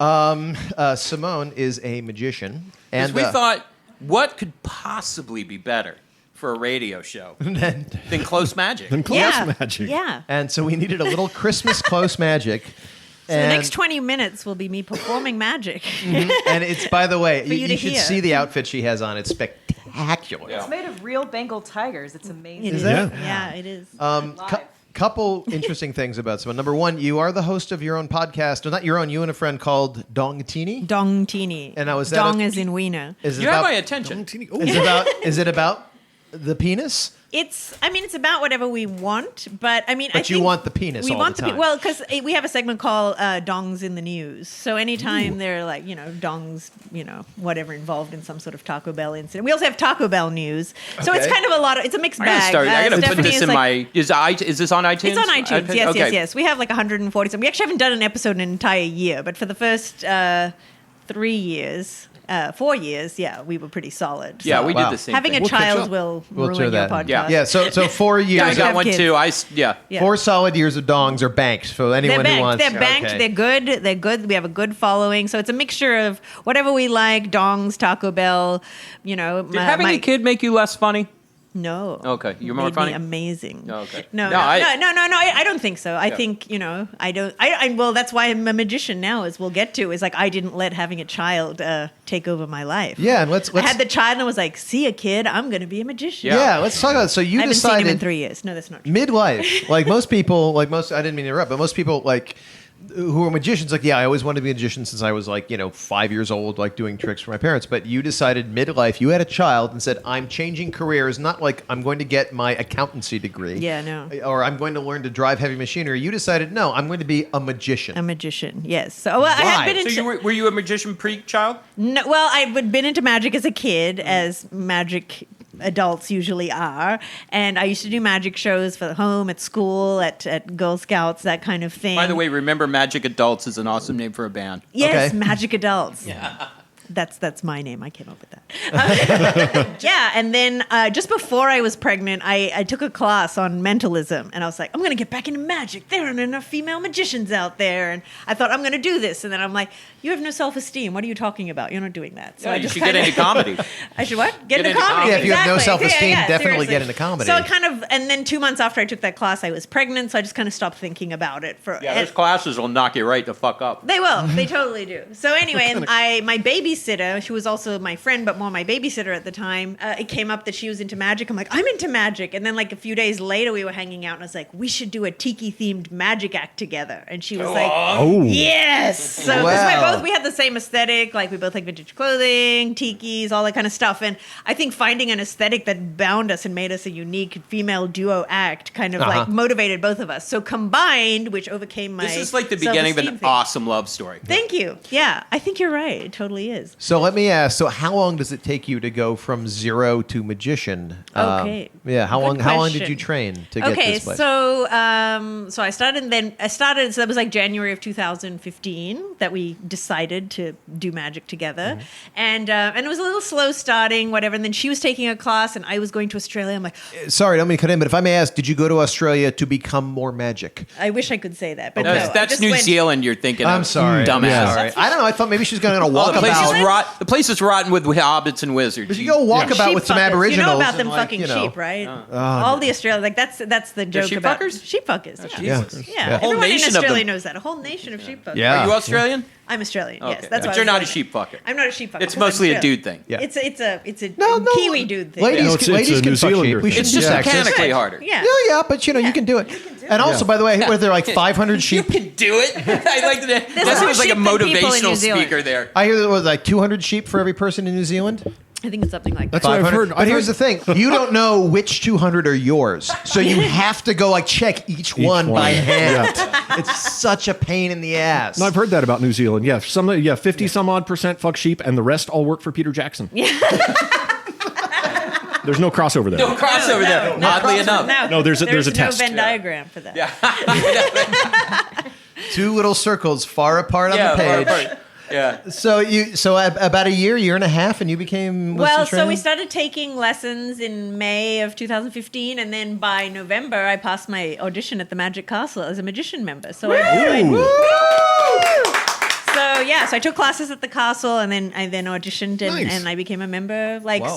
Simone is a magician, and Because we thought, what could possibly be better for a radio show then than close magic. Then close magic. Yeah. and so we needed a little Christmas close magic. So the next 20 minutes will be me performing magic. And it's, by the way, For you to should hear. see the outfit she has on. It's spectacular. It's made of real Bengal tigers. It's amazing. It is. that? Yeah, it is. Couple interesting things about Simone. Number one, you are the host of your own podcast, or not your own, you and a friend called Dong Tini. Dong teeny. And now is that Dong a- as in wiener. Is it You have about, my attention. is it about the penis? It's about whatever we want, but I mean, But you want the penis We all want the time. well, because we have a segment called Dongs in the News. So anytime they're like, dongs, whatever involved in some sort of Taco Bell incident. We also have Taco Bell news. So it's Okay. kind of it's a mixed I gotta bag. start. I gotta put Stephanie this is in like- my. Is this on iTunes? It's on iTunes. Yes, Okay. yes. We have like 140. We actually haven't done an episode in an entire year, but for the first 3 years, 4 years, we were pretty solid. Yeah, So we Wow. did the same having thing. a We'll catch child up. will We'll ruin do your that. podcast. Yeah. So 4 years. I got have one kids. too. Yeah. 4 solid years of dongs are banked for anyone They're who banked. wants. They're banked. Okay. They're good. They're good. We have a good following. So it's a mixture of whatever we like: dongs, Taco Bell. Did having a kid make you less funny? No. Okay, you're more Made funny? Me amazing. Oh, okay. No, No, I- I don't think so. I think I don't. Well, that's why I'm a magician now. As we'll get to, is like I didn't let having a child take over my life. Yeah, and let's I had the child and I was like, "See a kid, I'm going to be a magician." yeah. Let's talk about it. So you I haven't seen him in decided 3 years. No, that's not true. midlife, like most people, I didn't mean to interrupt, but most people who are magicians, I always wanted to be a magician since I was 5 years old, doing tricks for my parents. But you decided midlife, you had a child and said, I'm changing careers, not like I'm going to get my accountancy degree. Yeah, no. Or I'm going to learn to drive heavy machinery. You decided, no, I'm going to be a magician. A magician, yes. So I Why? had been So into. were you a magician pre-child? No, well, I had been into magic as a kid, as magic adults usually are, and I used to do magic shows for home, at school, at Girl Scouts, that kind of thing. By the way, remember Magic Adults is an awesome name for a band. yes, Okay. magic adults. Yeah. That's my name. I came up with that. Yeah, and then just before I was pregnant, I took a class on mentalism, and I was like, I'm going to get back into magic. There aren't enough female magicians out there, and I thought I'm going to do this. And then I'm like, you have no self-esteem. What are you talking about? You're not doing that. So Yeah, I you just should get into comedy. I should what? Get into into comedy. comedy. Yeah, if you have no exactly. self-esteem, definitely seriously. get into comedy. So and then 2 months after I took that class, I was pregnant, so I just kind of stopped thinking about it. Yeah, those classes will knock you right the fuck up. They will. They totally do. So anyway, and my babysitter, she was also my friend, but more my babysitter at the time, it came up that she was into magic. I'm like, I'm into magic. And then a few days later, we were hanging out, and I was like, we should do a tiki-themed magic act together. And she was like, yes. So 'cause Wow. we had the same aesthetic. We both like vintage clothing, tikis, all that kind of stuff. And I think finding an aesthetic that bound us and made us a unique female duo act kind of motivated both of us. So combined, which overcame my This is like the beginning of an self-esteem thing. awesome love story. Thank you. Yeah, I think you're right. It totally is. So let me ask. So how long does it take you to go from zero to magician? Okay. Yeah. How Good long did question. you train to get Okay, this place? so so I started. So that was January of 2015 that we decided to do magic together, Mm-hmm. and it was a little slow starting, whatever. And then she was taking a class, and I was going to Australia. I'm like, Sorry, don't mean to cut in, but if I may ask, did you go to Australia to become more magic? I wish I could say that, but No, no, I that's just New went- Zealand you're thinking of. I'm sorry. Dumbass. Sorry. I don't know. I thought maybe she was going to Oh, walk the place about. is the place is rotten with hobbits and wizards. But you go walk about Sheep with some fuckers. Aboriginals. You know about them and, fucking sheep, right? Oh, All the Australians, that's the joke sheep about fuckers? sheep fuckers. Yeah. Yeah, A whole everyone in nation of Australia them. knows that. A whole nation of sheep fuckers. Yeah. Are you Australian? I'm Australian. Okay. Yes, that's why But I you're was not a saying sheep fucker. I'm not a sheep fucker. It's 'cause I'm mostly a Australian. dude thing. Yeah. It's a No, Kiwi dude thing. Ladies, No, it's ladies a can New fuck sheep. Zealander We thing. should It's just practice. mechanically harder. Yeah. Yeah, but you can do it. And also, by the way, were there 500 You sheep? can do it. I like that. Guess it more was like a sheep than people in New motivational Zealand. speaker there. I hear there was 200 sheep for every person in New Zealand. I think it's something like that. That's what I've 500. heard. But here's the thing: you don't know which 200 are yours, so you have to go check each one by one. hand. It's such a pain in the ass. No, I've heard that about New Zealand. Yeah, 50 some odd percent fuck sheep, and the rest all work for Peter Jackson. Yeah. There's no crossover there. No crossover there. Oddly enough. No, there's a no test. Venn diagram for that. Yeah. Two little circles far apart on Yeah, the page. right. Yeah. So about a year and a half, and you became Well, what's the so we training? started taking lessons in May of 2015, and then by November, I passed my audition at the Magic Castle as a magician member. So I so so I took classes at the castle, and then I auditioned, and I became a member. Wow.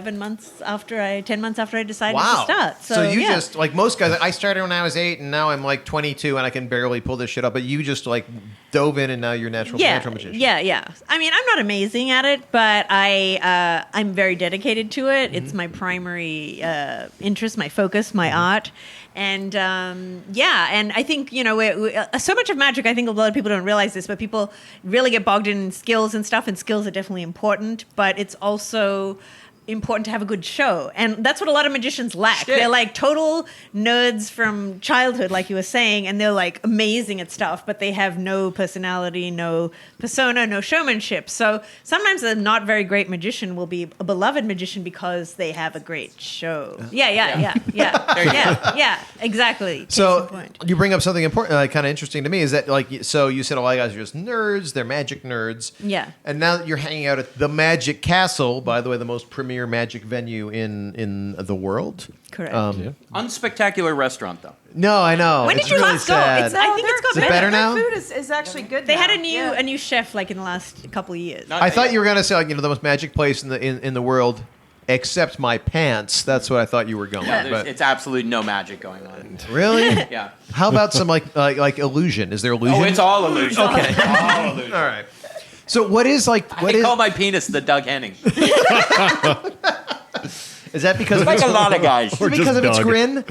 10 months after I decided to Wow. start. So you just, like most guys, I started when I was 8, and now I'm like 22, and I can barely pull this shit up. But you just like dove in, and now you're natural magician. Yeah. I mean, I'm not amazing at it, but I'm very dedicated to it. It's my primary interest, my focus, my art. And and I think, so much of magic, I think a lot of people don't realize this, but people really get bogged in skills and stuff, and skills are definitely important, but it's also important to have a good show. And that's what a lot of magicians lack. Shit. They're like total nerds from childhood, like you were saying, and they're like amazing at stuff, but they have no personality, no persona, no showmanship. So sometimes a not very great magician will be a beloved magician because they have a great show. Yeah, exactly. So Case in point. you bring up something important, kind of interesting to me, is that so you said a lot of guys are just nerds, they're magic nerds. Yeah. And now that you're hanging out at the Magic Castle, by the way, the most premier magic venue in the world. Correct. Unspectacular restaurant, though. No, I know. When It's did you really last go? sad. I think it's got Is it better now? Their food is actually good. They now. had a Yeah. new chef like in the last couple of years. I thought you were gonna say like, the most magic place in the world, except my pants. That's what I thought you were going. Yeah, but it's absolutely no magic going on. really? Yeah. How about some like illusion? Is there illusion? Oh, it's all illusion. Okay. All illusion. All right. So what is I call my penis the Doug Henning. Is that because Like a lot of guys. Is it because of its grin,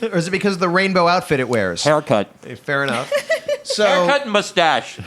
or is it because of the rainbow outfit it wears? Haircut. Fair enough. So Haircut and mustache.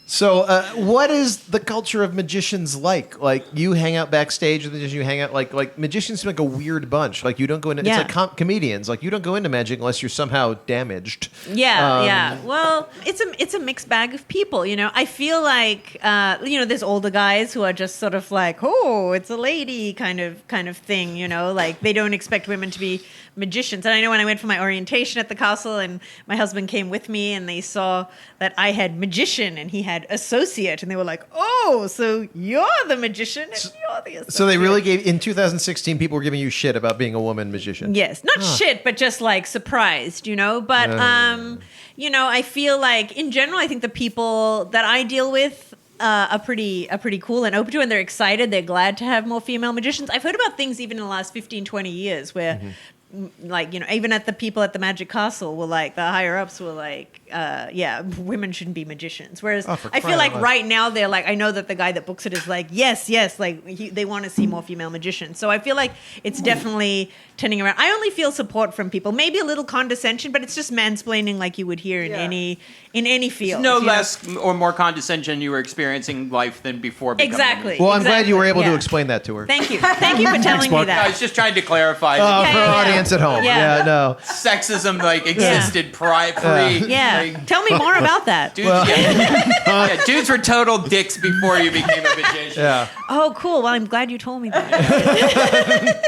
So, what is the culture of magicians like? Like, you hang out backstage with magicians, you hang out, like magicians seem like a weird bunch. Like, you don't go into, Yeah. it's like comedians. Like, you don't go into magic unless you're somehow damaged. Yeah. Well, it's a mixed bag of people, I feel like there's older guys who are just sort of like, oh, it's a lady kind of thing, like they don't expect women to be magicians. And I know when I went for my orientation at the castle and my husband came with me and they saw that I had magician and he had associate, and they were like, oh, so you're the magician and you're the associate. So they really gave, in 2016, people were giving you shit about being a woman magician. Yes, not shit, but just like surprised, But I feel like in general, I think the people that I deal with are pretty cool and open to, and they're excited. They're glad to have more female magicians. I've heard about things even in the last 15, 20 years where. Even at the people at the Magic Castle were like, the higher ups were like, women shouldn't be magicians. Whereas I feel like right now they're like, I know that the guy that books it is like, yes, like they want to see more female magicians. So I feel like it's definitely turning around. I only feel support from people, maybe a little condescension, but it's just mansplaining like you would hear in any field. No less or more condescension you were experiencing life than before becoming Exactly. Well, I'm glad you were able to explain that to her. Thank you for telling me I that. was just trying to clarify. For our audience at home. Yeah. No. Sexism existed pre. Tell me more about that. Dudes, dudes were total dicks before you became a magician. Yeah. Oh, cool. Well, I'm glad you told me that.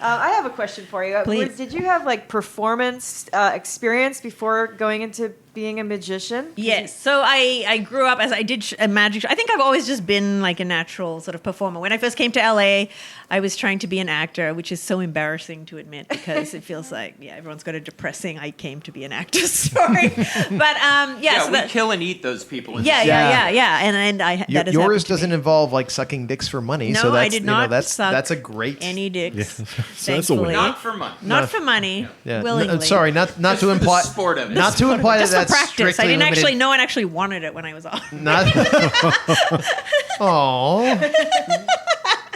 I have a question for you. Please. Did you have performance experience before going into being a magician? Yes. So I grew up as I did a magic show. I think I've always just been like a natural sort of performer. When I first came to LA, I was trying to be an actor, which is so embarrassing to admit because it feels like, everyone's got a depressing I came to be an actor story. But so we kill and eat those people. Yeah. And I that has yours happened to doesn't me. involve like sucking dicks for money. No, so that's, I did not suck that's a great any dicks. So that's a Thankfully. win. Not for money. Not for money. Yeah. Willingly. Sorry, not Just to for imply the sport of it. not to imply Just that for that's practice. I strictly didn't limited. actually. No one actually wanted it when I was on. Not. Aww.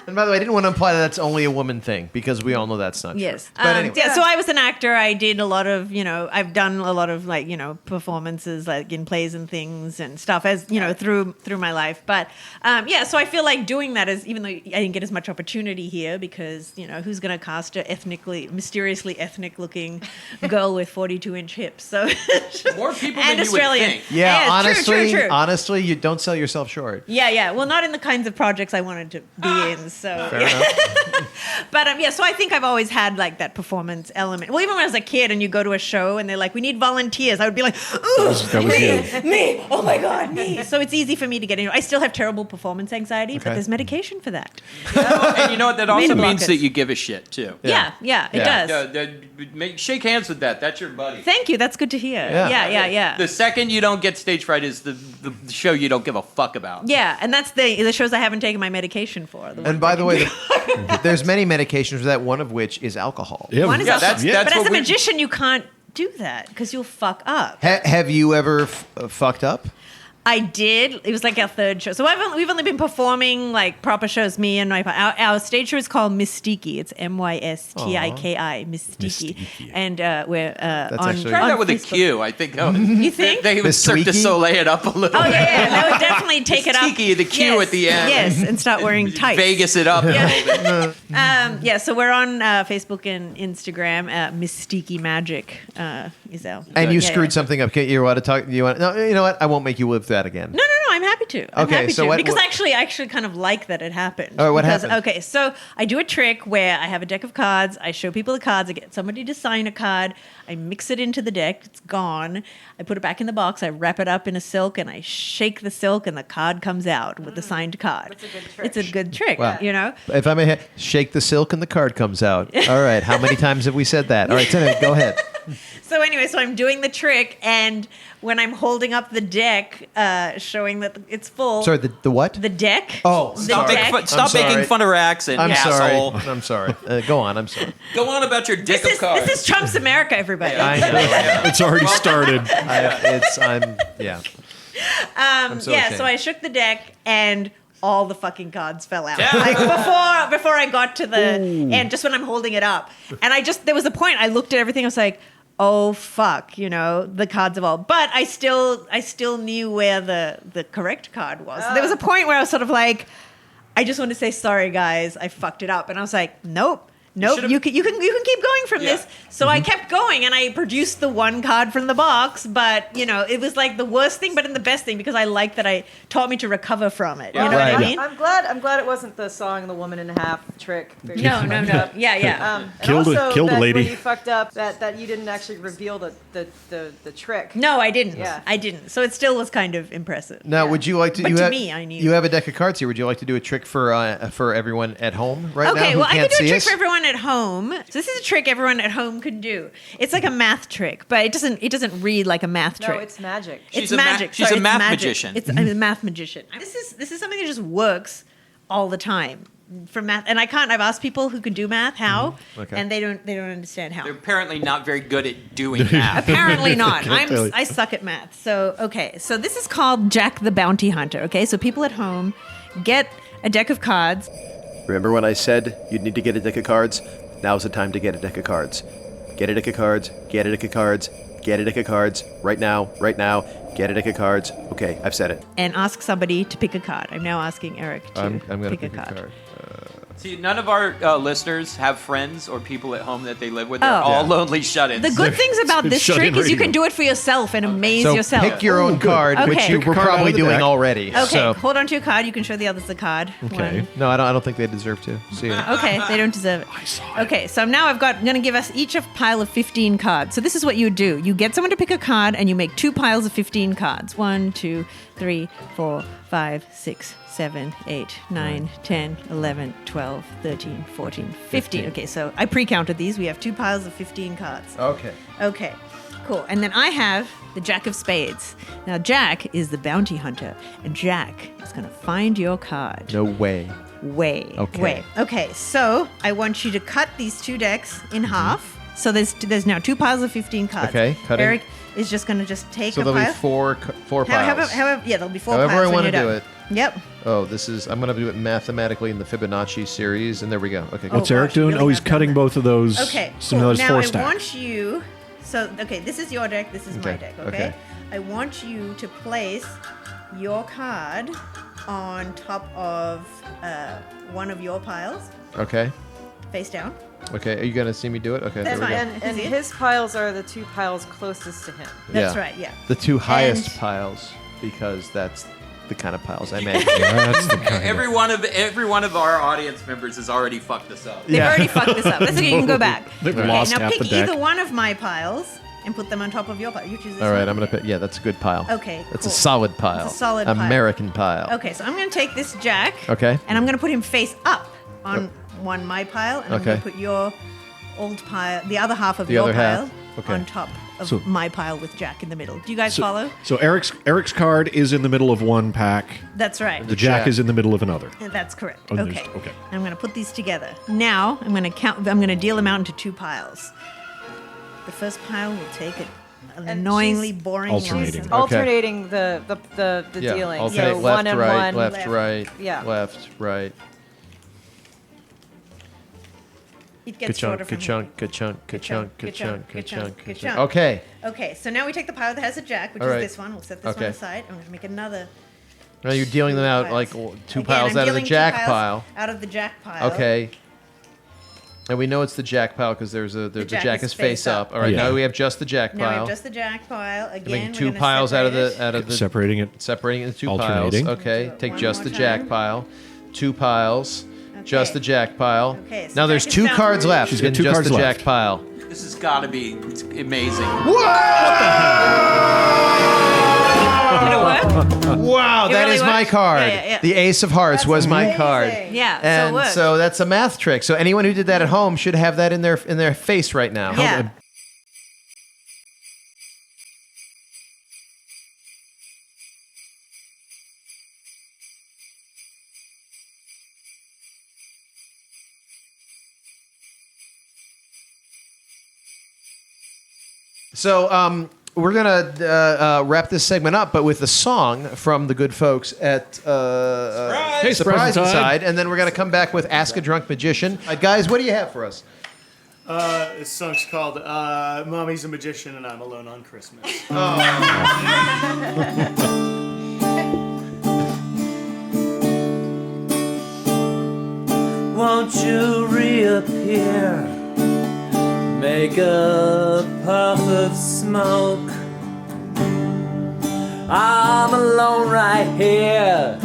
And by the way, I didn't want to imply that that's only a woman thing because we all know that's not Yes. true. But anyway. So I was an actor. I did a lot of, I've done a lot of performances like in plays and things and stuff as, through my life. But so I feel like doing that is, even though I didn't get as much opportunity here because, who's going to cast a mysteriously ethnic looking girl with 42-inch hips? So More people and than Australian. you would think. Yeah, true. honestly, you don't sell yourself short. Yeah. Well, not in the kinds of projects I wanted to be in. So Fair enough. But yeah, so I think I've always had like that performance element. Well, even when I was a kid and you go to a show and they're like, we need volunteers, I would be like, ooh, That was me, oh my God, me. So it's easy for me to get into. I still have terrible performance anxiety, but there's medication for that. And you know what? That also Beta means blockers. that you give a shit too. Yeah, it does. Shake hands with that. That's your buddy. Thank you. That's good to hear. Yeah. Yeah. The second you don't get stage fright is the show you don't give a fuck about. Yeah, and that's the shows I haven't taken my medication for. And by the way, there's many medications for that. One of which is alcohol. Yeah, One is Yeah, also, that's but as what a we- magician, you can't do that because you'll fuck up. Have you ever fucked up? I did. It was like our third show. So we've only been performing like proper shows. Me and our stage show is called Mystiki. It's Mystiki, Mystiki. And we're on. actually- Try on that with a Facebook. Q. I think. You think? They would Cirque du Mystiki? Soleil it up a little. Oh yeah, that would definitely take it up. Mystiki, the Q at the end. Yes, and start wearing tights. Vegas it up. Yeah, so we're on Facebook and Instagram. Mystiki Magic is our. And you Yeah, screwed yeah. something up. You want to talk? You want? No, you know what? I won't make you live that again. No, I'm happy to. I'm Okay, happy so to. what- Because what- I actually kind of like that it happened. All right, what Because- happened? Okay, so I do a trick where I have a deck of cards. I show people the cards. I get somebody to sign a card. I mix it into the deck. It's gone. I put it back in the box. I wrap it up in a silk and I shake the silk and the card comes out with the signed card. It's a good trick. It's a good trick, Wow. you know? If I may, shake the silk and the card comes out. All right. How many times have we said that? All right, Tina, go ahead. So anyway, so I'm doing the trick, and when I'm holding up the deck, showing that it's full. Sorry, the what? The deck. Oh, the Stop, sorry. deck. stop sorry. making fun of her accent, I'm asshole. sorry. I'm sorry. Go on. I'm sorry. Go on about your dick of cards. This is Trump's America, everybody. I know. It's already started. Yeah. so Yeah, ashamed. so I shook the deck, and all the fucking cards fell out. Yeah. Like before I got to the end, just when I'm holding it up. And there was a point I looked at everything, I was like, oh fuck, the cards have all. But I still knew where the correct card was. So there was a point where I was sort of like, I just want to say sorry guys, I fucked it up. And I was like, nope, you can keep going from this. So I kept going, and I produced the one card from the box, but it was like the worst thing, but in the best thing, because I like that it taught me to recover from it. You know what I Right. mean? I'm glad it wasn't the song "The Woman in a Half" trick. No. Yeah. And Killed a also that lady. when you fucked up, that you didn't actually reveal the trick. No, I didn't. Yeah. I didn't. So it still was kind of impressive. Now, would you like to? But you to have, me, I knew. You have a deck of cards here. Would you like to do a trick for everyone at home right now? Okay, who well, I can't could do a see trick us? for everyone at home. So this is a trick everyone at home could do. It's like a math trick, but it doesn't read like a math No, trick. it's magic. She's It's a ma- magic. she's Sorry, a it's math magic. magician. I'm a math magician. This is something that just works all the time for math. And I've asked people who can do math how, Okay. and they don't understand how. They're apparently not very good at doing math. Apparently not. tell you. I suck at math. So so this is called Jack the Bounty Hunter. Okay, so people at home get a deck of cards. Remember when I said you'd need to get a deck of cards? Now's the time to get a deck of cards. Get a deck of cards. Get a deck of cards. Get a deck of cards. Right now. Get a deck of cards. Okay, I've said it. And ask somebody to pick a card. I'm now asking Eric to I'm going to pick a card. See, none of our listeners have friends or people at home that they live with. They're Oh. all lonely shut-ins. The good things about this Shut-in trick is you radio. can do it for yourself and amaze So yourself. pick your own card, Okay. which Pick you a were card out probably of the doing deck. already. Okay, So. hold on to your card. You can show the others the card. Okay. No, I don't think they deserve to. See ya. Okay, they don't deserve it. I saw it. Okay, so now I'm going to give us each a pile of 15 cards. So this is what you do. You get someone to pick a card, and you make 2 piles of 15 cards. 1, 2, 3, 4, 5, 6, 7, 8, 9, 10, 11, 12, 13, 14, 15. Okay, so I pre-counted these. We have 2 piles of 15 cards. Okay. Okay, cool. And then I have the Jack of Spades. Now, Jack is the bounty hunter, and Jack is going to find your card. No way. Way. Okay, so I want you to cut these 2 decks in half. So there's now 2 piles of 15 cards. Okay, cutting. Eric is just going to just take So a there'll pile. be four piles. However, yeah, there'll be 4 However piles I when wanna you're do done. it. Yep. Oh, I'm going to do it mathematically in the Fibonacci series, and there we go. Okay, cool. What's Eric gosh, you doing? really he's have done cutting that. both of those. Okay, So cool. now there's Now 4 I stacks. want you. So okay, this is your deck. This is my Okay, deck. okay. Okay. I want you to place your card on top of one of your piles, Okay. face down. Okay. Are you going to see me do it? Okay. That's there we fine. go. And See it? his piles are the 2 piles closest to him. That's Yeah. right. Yeah. The 2 highest And- piles, because that's the kind of piles I make. That's the kind Every one of our audience members has already fucked this up. They've already fucked this up. That's okay. You can go back. They've Okay, lost now half pick the deck. either one of my piles and put them on top of your pile. You choose this All right, one. I'm gonna pick. Yeah, that's a good pile. Okay, That's cool. a solid pile. It's a solid pile. American pile. Okay, so I'm going to take this jack. Okay. And I'm going to put him face up on my pile, and I'm going Okay. to put your old pile, the other half of The your other pile, half. Okay. on top of So- my pile with Jack in the middle. Do you guys follow? So Eric's card is in the middle of one pack. That's right. The jack jack. is in the middle of another. That's correct. Oh, Okay. there's- okay. I'm going to put these together. Now I'm going to count. I'm going to deal them out into 2 piles. The first pile will take an annoyingly boring Alternating. lesson. Alternating the Yeah, dealing. alternate So left, one and right, one. left, left. right, Yeah. left, right. It gets shorter from here. Ka-chunk, ka-chunk, Ka-chunk, ka-chunk, ka-chunk, ka-chunk, ka-chunk, ka-chunk. ka-chunk. Okay. Okay, so now we take the pile that has a jack, which All is right. this one. We'll set this one Okay. aside. I'm going to make another. Now you're dealing them out piles. like 2 Again, piles I'm out of the dealing 2 jack piles pile. Out of the jack pile. Okay. And we know it's the jack pile because the jack jack is is face up. All right, Yeah. now we have just the jack Now we pile. have just the jack pile. We're Again, making we're 2 gonna piles out of separate the Separating it. separating it into 2 Alternating. piles. Okay. Do it Take one just more the jack time. pile. 2 piles. Just Okay. the jack pile. Okay, so now there's Jack is 2 down. cards left She's got in 2 just cards the left. jack pile. This has got to be amazing. Did it work? Wow, that really is my works? card. Yeah, yeah. The Ace of Hearts That's was my amazing. card. Yeah, so it And works. so that's a math trick. So anyone who did that at home should have that in their face right now. Yeah. So we're gonna wrap this segment up, but with a song from the good folks at Hey, Surprise Surprise Inside. Inside, and then we're gonna come back with Ask a Drunk Magician. Guys, what do you have for us? This song's called Mommy's a Magician and I'm Alone on Christmas. Won't you reappear? Make a puff of smoke. I'm alone right here.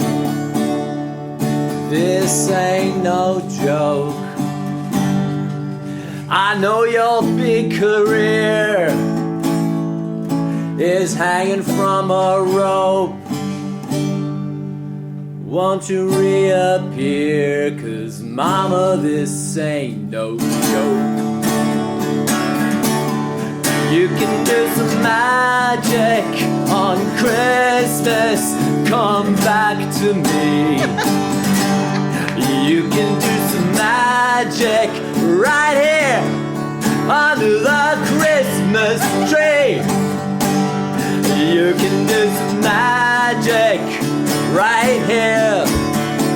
This ain't no joke. I know your big career is hanging from a rope. Won't you reappear? 'Cause mama, this ain't no joke. You can do some magic on Christmas. Come back to me. You can do some magic right here under the Christmas tree. You can do some magic right here.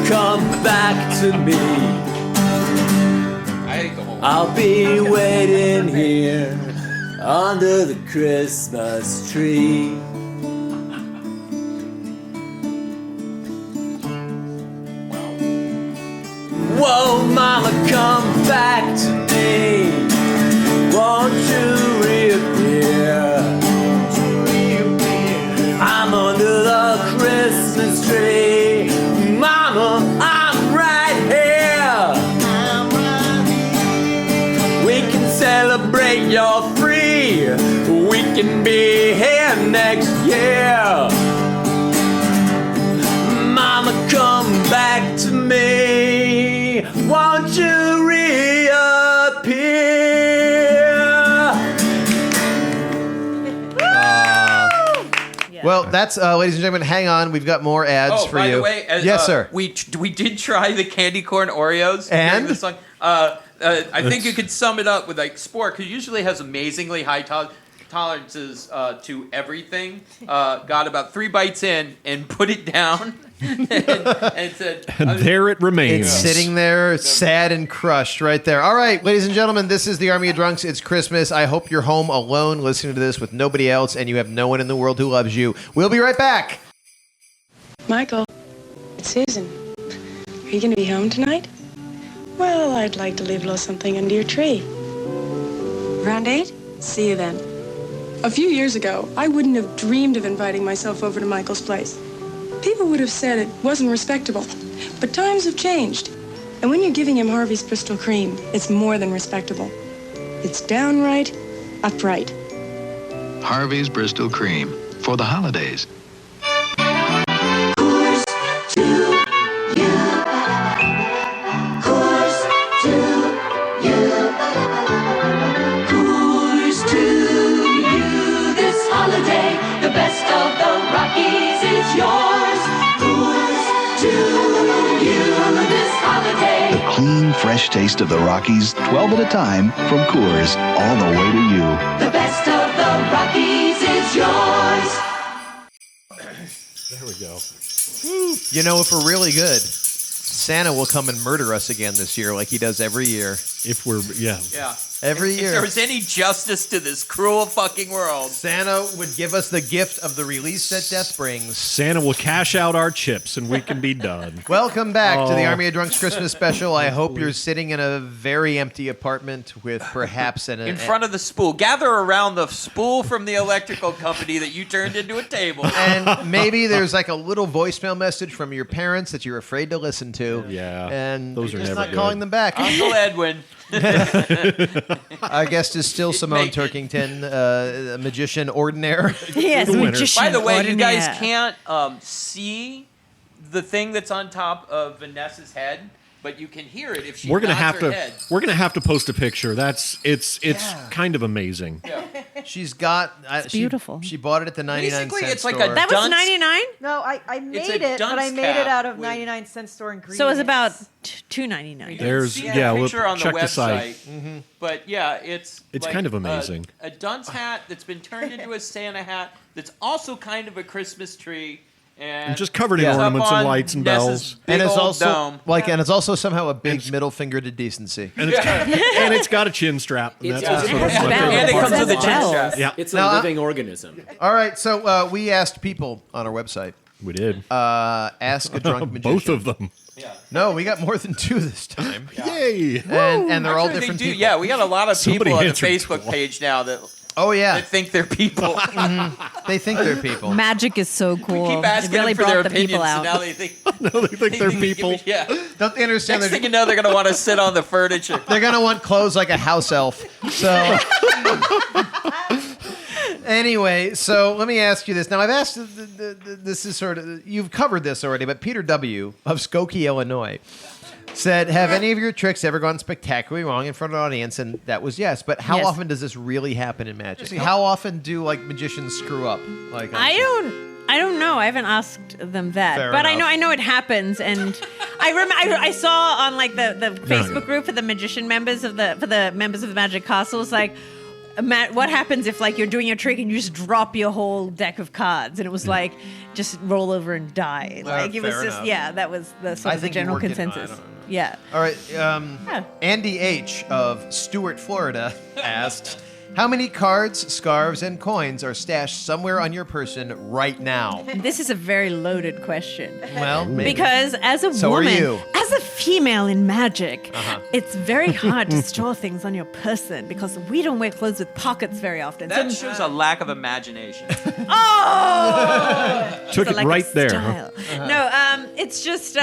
Come back to me. I'll be waiting here under the Christmas tree. Whoa, mama, come back to me. Won't you reappear? I'm under the Christmas tree. Mama, I'm right here. We can celebrate you're free. We can be here next year. Mama, come back to me. Won't you reappear? Well, that's ladies and gentlemen. Hang on, we've got more ads for by you. the way, yes, sir. We did try the candy corn Oreos during And? the song. I think you could sum it up with like Sport, because usually has amazingly high tolerances to everything. Got about 3 bites in and put it down, and said, And there it remains. It's sitting there, sad and crushed, right there. All right, ladies and gentlemen, this is the Army of Drunks. It's Christmas. I hope you're home alone listening to this with nobody else, and you have no one in the world who loves you. We'll be right back. Michael, it's Susan. Are you going to be home tonight? Well, I'd like to leave a little something under your tree. Around 8? See you then. A few years ago, I wouldn't have dreamed of inviting myself over to Michael's place. People would have said it wasn't respectable. But times have changed. And when you're giving him Harvey's Bristol Cream, it's more than respectable. It's downright upright. Harvey's Bristol Cream for the holidays. Clean, fresh taste of the Rockies, 12 at a time, from Coors, all the way to you. The best of the Rockies is yours. There we go. You know, if we're really good, Santa will come and murder us again this year like he does every year. If we're, yeah. Every year. If there was any justice to this cruel fucking world, Santa would give us the gift of the release that death brings. Santa will cash out our chips and we can be done. Welcome back to the Army of Drunks Christmas special. I hope you're sitting in a very empty apartment with perhaps in front of the spool. Gather around the spool from the electrical company that you turned into a table. And maybe there's like a little voicemail message from your parents that you're afraid to listen to. Yeah. And those are just never not good. calling them back. Uncle Edwin. Our guest is still Simone Turkington, a magician ordinaire. Yes, magician. By the way, you ordinaire. guys can't see the thing that's on top of Vanessa's head, but you can hear it if she We're gonna nods have her to. head. We're gonna have to post a picture. It's kind of amazing. She's got. beautiful. She bought it at the 99 Basically, cent it's like store. a That was dunce- 99. No, I made It's a it, but I dunce made it cap out of with- 99-cent store ingredients. So it was about $2.99. There's See yeah. the We'll picture on the check the website. site. But yeah, it's It's like kind of amazing. A dunce hat that's been turned into a Santa hat that's also kind of a Christmas tree. And just covered in it's up ornaments and on lights and Nessa's bells. big And it's old also dome. and it's also somehow a big middle finger to decency. And it's got a chin strap. And that's also and my favorite it part comes of with a the chin box. strap. Yeah. It's a Now, living organism. All right, so we asked people on our website. We did. Ask a drunk magician. Both of them. No, we got more than 2 this time. Yay! And they're all Actually, different they do. people. Yeah, we got a lot of Somebody people on the answered Facebook twice. page now that Oh yeah, think they're people. they think they're people. Magic is so cool. Keep asking it really them for their brought the people opinions, out. and now they think No, they think they're people. Yeah. Don't they understand? Next thing you know, they're gonna want to sit on the furniture. They're gonna want clothes like a house elf. So anyway, so let me ask you this. Now I've asked. This is sort of you've covered this already, but Peter W. of Skokie, Illinois, said, "Have any of your tricks ever gone spectacularly wrong in front of an audience?" And that was yes. But how Yes. often does this really happen in magic? How often do like magicians screw up? Like I don't know. I haven't asked them that, Fair but enough. I know it happens. And I saw on like the Facebook group for the magician members of the members of the Magic Castle. It's like, what happens if like you're doing your trick and you just drop your whole deck of cards? And it was like, just roll over and die. Like it was fair just enough. that was the sort I of the think you general work it- I consensus. don't know. Yeah. All right. Andy H. of Stuart, Florida asked, how many cards, scarves, and coins are stashed somewhere on your person right now? This is a very loaded question. Well, maybe. Because as a So are woman, you. as a female in magic, it's very hard to store things on your person because we don't wear clothes with pockets very often. That So- shows a lack of imagination. oh! Took it Like a right there. style. No, it's just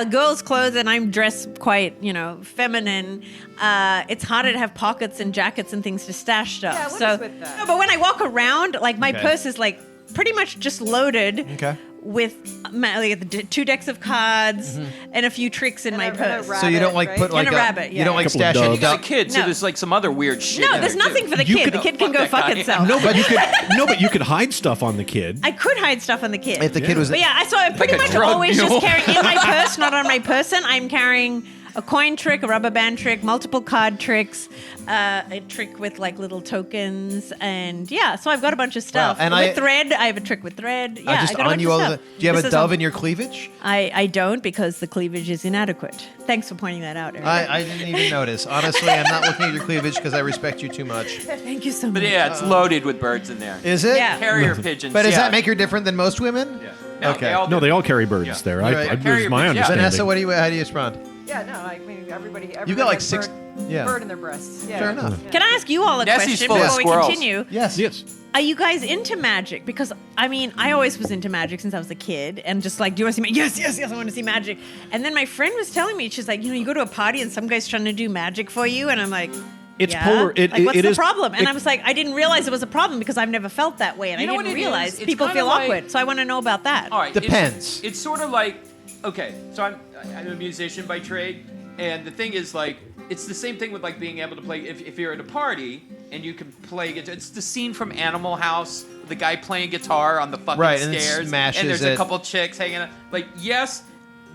girls' clothes, and I'm dressed quite, feminine. It's harder to have pockets and jackets and things to stash stuff. Yeah, what so, is with that? No, but when I walk around, like my Okay. purse is like pretty much just loaded. Okay. With like 2 decks of cards and a few tricks in my purse. So you don't like put like And a rabbit, you yeah. don't like Couple of stash doves. it Got a up. kid, so No. there's like some other weird shit. No, in there's there, nothing too. for the You kid. could- The kid can fuck go that fuck guy. itself. but you could hide stuff on the kid. I could hide stuff on the kid. If the kid was, But yeah, so I'm pretty Like a much drug always mule. just carrying in my purse, not on my person. I'm carrying a coin trick, a rubber band trick, multiple card tricks, a trick with like little tokens, and yeah. So I've got a bunch of stuff. Wow, and with I- thread, I have a trick with thread. Yeah, just I got a on bunch you of all stuff. the. Do you have This a is dove in your cleavage? I don't because the cleavage is inadequate. Thanks for pointing that out, Eric. I didn't even notice. Honestly, I'm not looking at your cleavage because I respect you too much. Thank you so much. But yeah, it's loaded with birds in there. Is it? Yeah. Carrier pigeons. But does yeah. that make her different than most women? No, Okay. they all No, do. they all carry birds Yeah. there. Right. It Carrier was my pigeons, yeah. understanding. Vanessa, how do you respond? Yeah, no, I mean everybody You got like has 6. Yeah. bird in their breasts. Yeah. Fair enough. Can I ask you all a Nessie's question full of before we squirrels. continue? Yes. Yes. are you guys into magic? Because, I mean, I always was into magic since I was a kid. And just like, do you want to see magic? Yes, I want to see magic. And then my friend was telling me, she's like, you go to a party and some guy's trying to do magic for you. And I'm like, it's yeah? polar. What's the problem? And I was like, I didn't realize it was a problem because I've never felt that way. And I didn't realize people feel awkward. So I want to know about that. All right. Depends. It's sort of like, okay, so I'm a musician by trade. And the thing is, like, it's the same thing with, like, being able to play. If you're at a party and you can play guitar, it's the scene from Animal House, the guy playing guitar on the fucking stairs. And there's a couple chicks hanging out. Like, yes,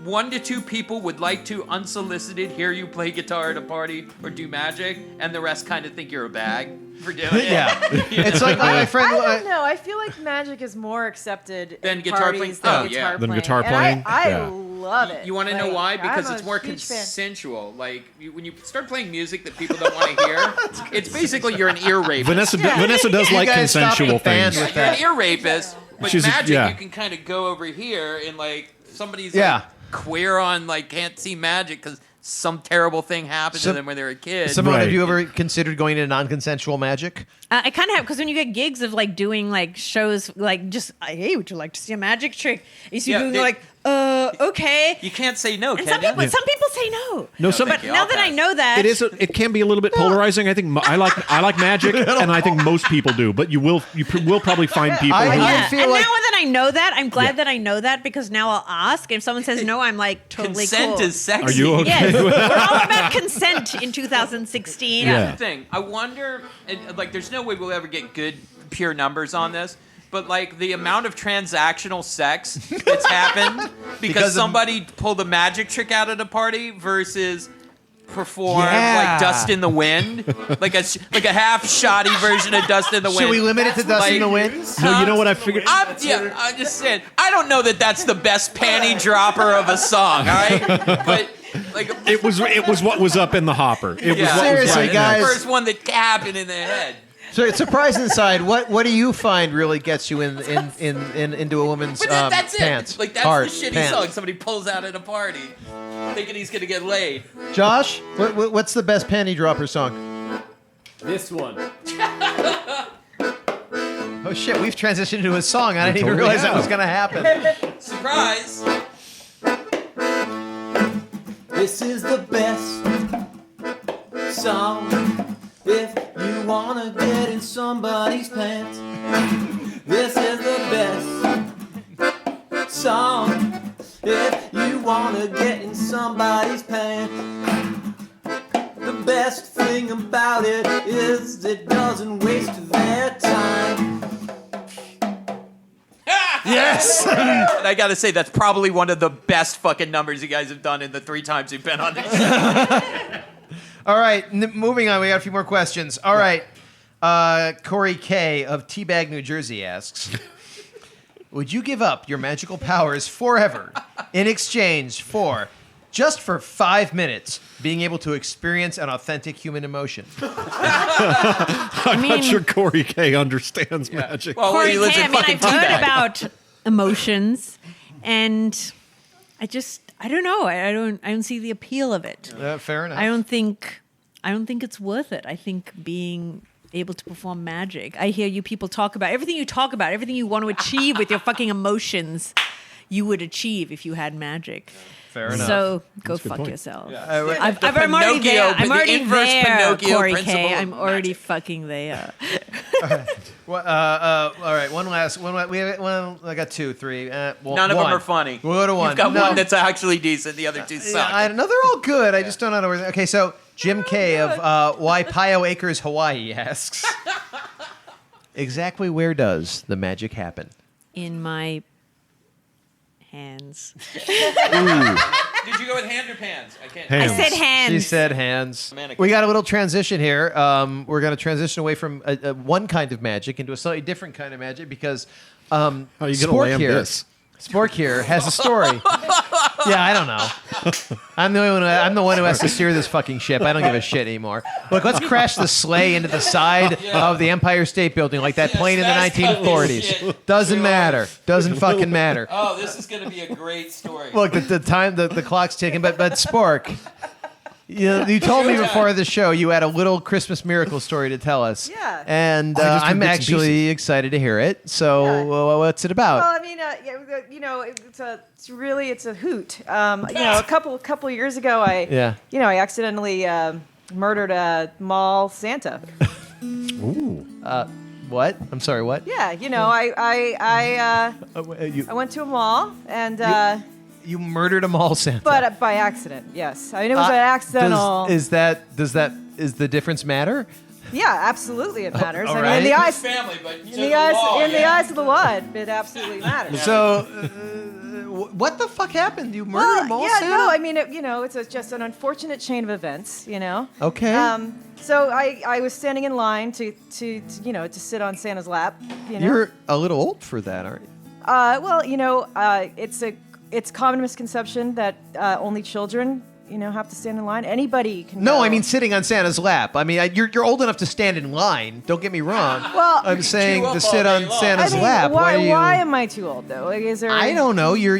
1 to 2 people would like to unsolicited hear you play guitar at a party or do magic, and the rest kind of think you're a bag for doing it. Yeah. It's like my friend. I don't know. I feel like magic is more accepted than in guitar parties playing. than guitar playing. I love it. You want to know why? Because it's more consensual. Like, when you start playing music that people don't want to hear, it's basically you're an ear rapist. Vanessa does like consensual things. You're an ear rapist, but magic, you can kind of go over here and, like, somebody's like, queer on, like, can't see magic because some terrible thing happened to them when they were a kid. Simone, have you ever considered going into non-consensual magic? I kind of have, because when you get gigs of like doing like shows, like just, hey, would you like to see a magic trick? And you see people like, okay. You can't say no, and can some people say no. But now that I know that, it can be a little bit polarizing. I think I like magic, and I think most people do. But you will probably find people who. I feel like, now that I know that, I'm glad that I know that, because now I'll ask. If someone says no, I'm like totally consent cool. is sexy. Are you okay? Yes, we're all about consent in 2016. That's the thing. I wonder, like, there's no way we'll ever get good, pure numbers on this. But, like, the amount of transactional sex that's happened because somebody pulled a magic trick out at a party versus perform like Dust in the Wind, like a half shoddy version of Dust in the Wind. Should we limit it to Dust in the Wind? No, you know what I figured. I'm just saying. I don't know that that's the best panty dropper of a song. All right, but. Like, it was what was up in the hopper. It was what seriously, was guys. The first one that happened in the head. So, surprise inside. What do you find really gets you into a woman's that's pants? It. Like, that's the shitty song somebody pulls out at a party, thinking he's gonna get laid. Josh, what's the best panty dropper song? This one. Oh shit, we've transitioned into a song. I didn't even realize that was gonna happen. Surprise! This is the best song if you wanna get in somebody's pants. This is the best song if you wanna get in somebody's pants. The best thing about it is it doesn't waste their time. Yes! And I gotta say, that's probably one of the best fucking numbers you guys have done in the 3 times you've been on this show. All right, moving on. We got a few more questions. All right. Corey K. of Teabag, New Jersey asks, would you give up your magical powers forever in exchange for, just for 5 minutes, being able to experience an authentic human emotion? I'm not sure Corey K. understands magic. Well, Corey he lives K. in fucking I've heard Teabag. about emotions, and I don't know. I don't see the appeal of it. Fair enough. I don't think it's worth it. I think being able to perform magic. I hear you people talk about everything you want to achieve with your fucking emotions, you would achieve if you had magic. Fair enough. So go That's a good fuck point. yourself. Yeah. I'm already there. I'm the already inverse there, Pinocchio Corey principle K. of I'm already magic. fucking there. All right, one last one. I got 2, 3. None of them are funny. We'll go to one. You've got one that's actually decent. The other 2 suck. No, they're all good. I just don't know. Okay, so Jim K. of Waipaio Acres, Hawaii asks, exactly where does the magic happen? In my hands. Did you go with hand or pans? I can't. Hands. I said hands. She said hands. Mannequin. We got a little transition here. We're going to transition away from one kind of magic into a slightly different kind of magic because How are you going to land this? Spork here has a story. Yeah, I don't know. I'm the one who has to steer this fucking ship. I don't give a shit anymore. Look, let's crash the sleigh into the side of the Empire State Building like that plane in the 1940s. Doesn't matter. Doesn't fucking matter. Oh, this is going to be a great story. Look, the time, the clock's ticking. But Spork, You told me before the show you had a little Christmas miracle story to tell us. Yeah. And I just heard I'm bits and actually excited to hear it. So what's it about? Well, I mean, it's a hoot. A couple years ago, I accidentally murdered a mall Santa. Ooh. What? I'm sorry. What? Yeah, I went to a mall and. You murdered a mall Santa. But by accident, yes. I mean, it was an accidental. Is the difference matter? Yeah, absolutely, it matters. all I mean, right. in the eyes, family, but in the eyes of the law, it absolutely matters. So, what the fuck happened? You murdered a mall Santa? No, I mean, it's just an unfortunate chain of events, Okay. So I was standing in line to sit on Santa's lap. You're a little old for that, aren't you? It's common misconception that only children, have to stand in line. Anybody can. No, go. I mean sitting on Santa's lap. I mean, you're old enough to stand in line. Don't get me wrong. Well, I'm saying to sit on Santa's lap. Why Why am I too old though? Like, is there? I don't know. You're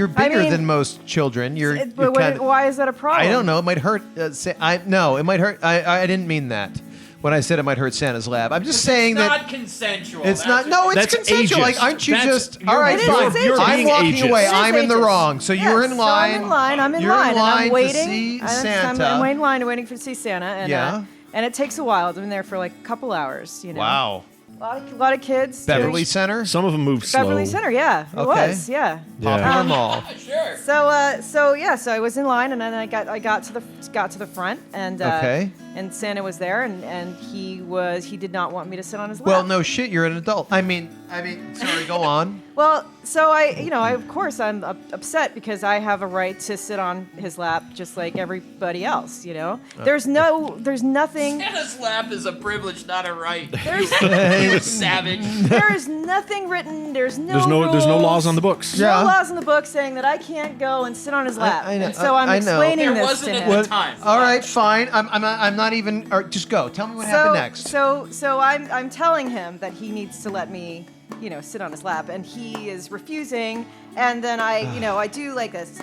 bigger than most children. Why is that a problem? I don't know. It might hurt. It might hurt. I didn't mean that when I said it might hurt Santa's lap. I'm just saying it's that not consensual. it's not. No, it's That's consensual. ageist. Like, aren't you That's- just all right? It is Fine. ageist. You're I'm being walking ageist. away. It is I'm in the ageist. wrong. So you're in So line. I'm in line. I'm in You're line. in line and I'm to waiting. see I'm Santa. in line waiting to see Santa. And, Yeah. And it takes a while. I've been there for like a couple hours. Wow. A lot of kids. Beverly Center. Some of them move slow. Beverly Center, yeah, it Okay. was, yeah. Popular mall. Sure. So I was in line, and then I got to the front, and Okay. and Santa was there, and he did not want me to sit on his lap. Well, no shit. You're an adult. I mean, sorry. Go on. Well, so of course I'm upset because I have a right to sit on his lap just like everybody else. There's nothing. Santa's lap is a privilege, not a right. There's You savage. there is nothing written. There's no There's no rules, laws on the books. No Yeah. laws in the book saying that I can't go and sit on his lap. I know- And so I'm I know. explaining There this wasn't to at him. the time. All right, fine. I'm not even. Or just go. Tell me what happened next. So I'm telling him that he needs to let me, sit on his lap, and he is refusing. And then I do like this,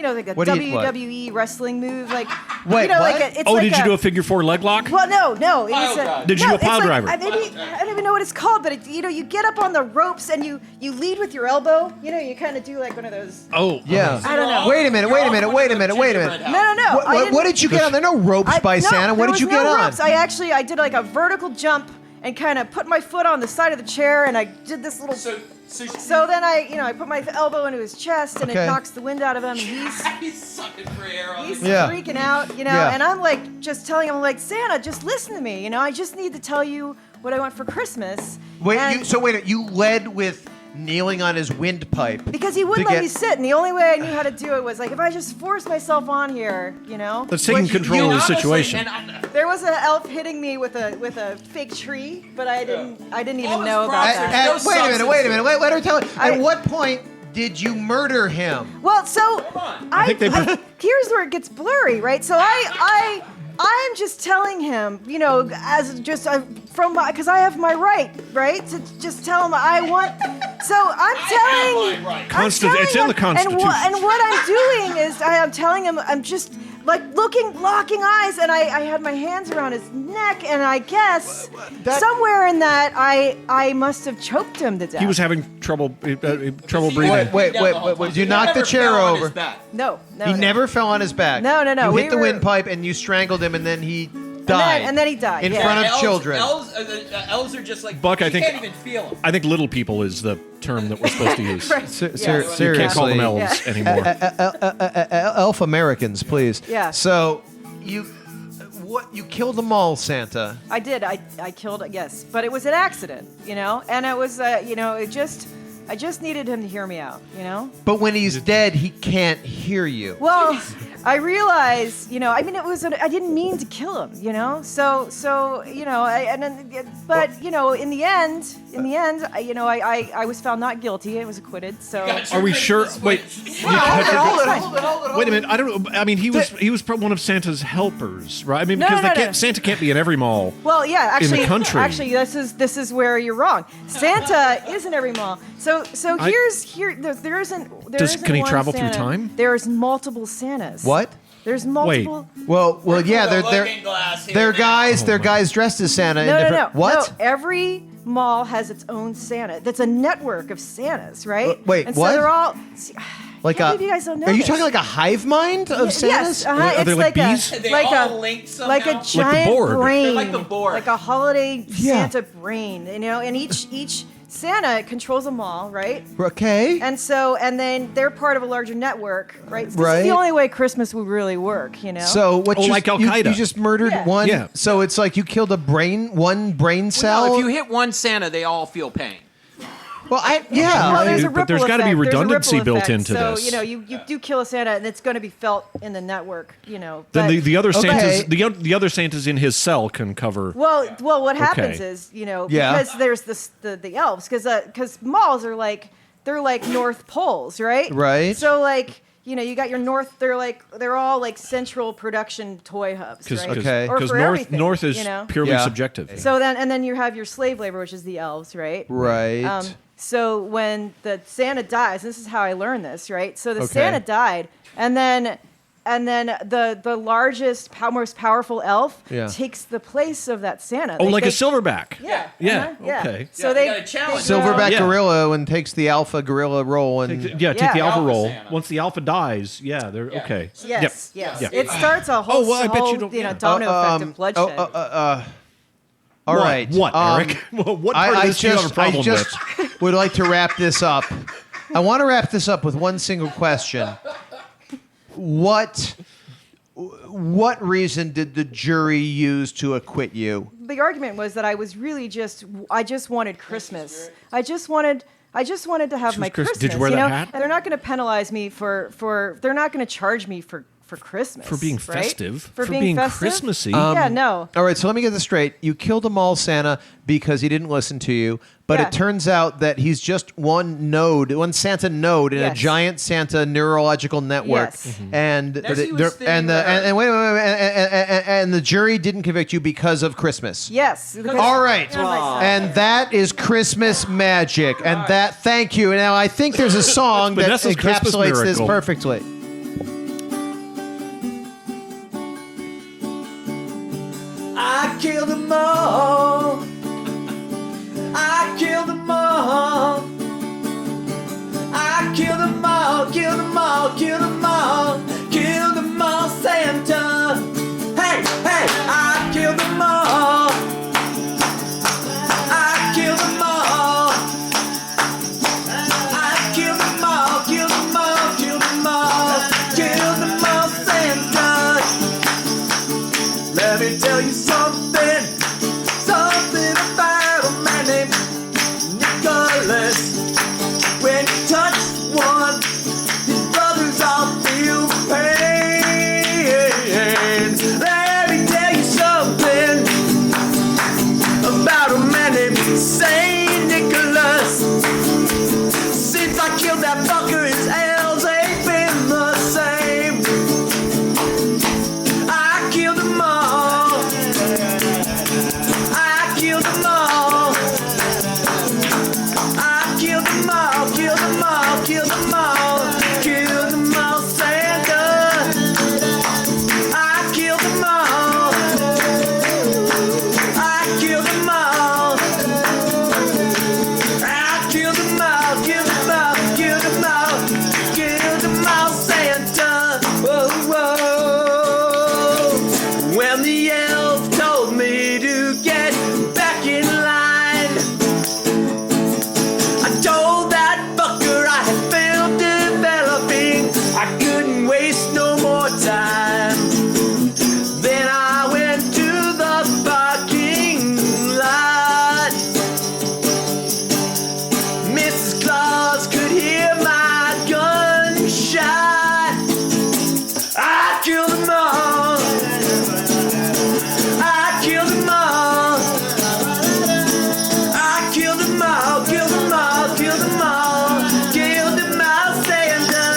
like a What do you- what? WWE wrestling move, like Wait, what? Did you do a figure four leg lock? Well, no. Pile driver. Did you do a pile driver? I don't even know what it's called, but you get up on the ropes and you lead with your elbow. You kind of do like one of those. Oh, Yeah. I don't know. Wait a minute. No. What did you get on? There are no ropes by Santa. What did you get on? Ropes. I did like a vertical jump and kind of put my foot on the side of the chair, and I did this little. So then I put my elbow into his chest, and Okay. it knocks the wind out of him, and He's sucking for air on he's his Yeah. freaking out, Yeah. and I'm like just telling him, like, Santa, just listen to me, I just need to tell you what I want for Christmas. Wait. You led with kneeling on his windpipe. Because he wouldn't to let get- me sit, and the only way I knew how to do it was like if I just forced myself on here, That's taking control of the situation. There was an elf hitting me with a fake tree, but I didn't even know about props that. are- Wait a minute. Let her tell it. I- At what point did you murder him? Well, so I think they here's where it gets blurry, right? So I'm just telling him, as just because I have my right to just tell him I want. So I'm telling. It's in the Constitution. And what I'm doing is I'm telling him I'm just like locking eyes, and I had my hands around his neck, and I guess somewhere in that I must have choked him to death. He was having trouble breathing. Wait. You knocked the chair over. No. He never fell on his back. No. You We hit the were- windpipe and you strangled him, and then he died. And then he died in yeah. front of children. Elves are just like Buck, I you think- can't even feel them. I think little people is the term that we're supposed to use. Right. Seriously. You can't call them elves anymore. Elf Americans, please. Yeah. So you killed them all, Santa. I did. I killed. Yes, but it was an accident, and it was, I just needed him to hear me out, But when he's dead, he can't hear you. Well, I realized, I didn't mean to kill him, So, but in the end, I was found not guilty. I was acquitted. So. Are we sure? Wait. Hold it. Wait a minute. I don't know. I mean, he was probably one of Santa's helpers, right? I mean, No, because no. Santa can't be in every mall. Well, yeah, actually, in the country. Actually, this is where you're wrong. Santa is in every mall. So there isn't. Can he one travel through Santa. time? There's multiple Santas. What? There's multiple. Well, yeah, they're guys. Oh They're guys dressed as Santa. No. What? No, every mall has its own Santa. That's a network of Santas, right? Wait, and what? So they're all. Like I can't believe you guys don't know Are you this. talking like a hive mind of Santas? Yes, Are they it's like bees? They like all a link somehow. like a giant board. brain, They're like the board. like a holiday Yeah. Santa brain, and each Santa controls a mall, right? Okay. And then they're part of a larger network, right? This Right. is the only way Christmas would really work, So what? like Al you Qaeda. just murdered one. Yeah. So it's like you killed one brain cell. Well, no, if you hit one Santa, they all feel pain. Well, Well, there's a ripple but there's got to be effect. There's a redundancy ripple built effect. into so, this. you do kill a Santa, and it's going to be felt in the network, Then but- the other Okay. Santas, the other Santas in his cell can cover. Well, what happens Okay. is, Yeah. because there's the elves, because malls are they're like North Poles, right? Right. So you got your North. They're all like central production toy hubs, right? Okay. Or Because for everything, North is purely Yeah. subjective. So then you have your slave labor, which is the elves, right? Right. So when the Santa dies, this is how I learned this, right? So the Okay. Santa died, and then the largest, most powerful elf takes the place of that Santa. Oh, like a silverback. Yeah. Yeah. Yeah. Okay. So they got a challenge. Silverback Yeah. gorilla and takes the alpha gorilla role and Take Yeah. the alpha Alpha roll. Santa. Once the alpha dies, they're okay. Yes, Yep. yes. Yep. It starts a whole, well, I bet you don't- domino effect of bloodshed. All right. What, Eric? What part of this do you have a problem I just would like to wrap this up. I want to wrap this up with one single question. What reason did the jury use to acquit you? The argument was that I was really I just wanted Christmas. I just wanted to have my Christmas. Did you wear that hat? And they're not going to penalize me for they're not going to charge me for Christmas. For being right? festive. For For being being festive? Christmassy. Yeah, no. All right, so let me get this straight. You killed a mall Santa because he didn't listen to you, but Yeah. it turns out that he's just one Santa node in a Yes. giant Santa neurological network. Yes. Mhm. And As he was and the jury didn't convict you because of Christmas. Yes. All right. And that is Christmas magic. And thank you. Now, I think there's a song that Vanessa's Christmas encapsulates this miracle. perfectly. I killed them all. I killed them all. I killed them all, killed them all, killed them all, killed them all, Santa. Hey, hey, I killed them all. I killed them all. I killed them all, killed them all, killed them all, killed them all, Santa. Let me tell you something about a man named Nicholas. When you touch one, his brothers all feel pain. Let me tell you something about a man named Saint Nicholas. Since I killed that fucker, his elves ain't been the same. I killed them all. I killed them all. I killed them all, killed them all, killed them all, killed them all, Santa. I killed them all. I killed them all. I killed them all, killed them all, killed them all, killed them all, Santa. Whoa, whoa. When the elf told me to get back in line, I told that fucker I had failed developing. I couldn't waste no more time. Then I went to the parking lot. Mrs. Claus could hear my gunshot. I killed them all. I killed them all. I killed them all, killed them all, killed them all, killed them all, Santa.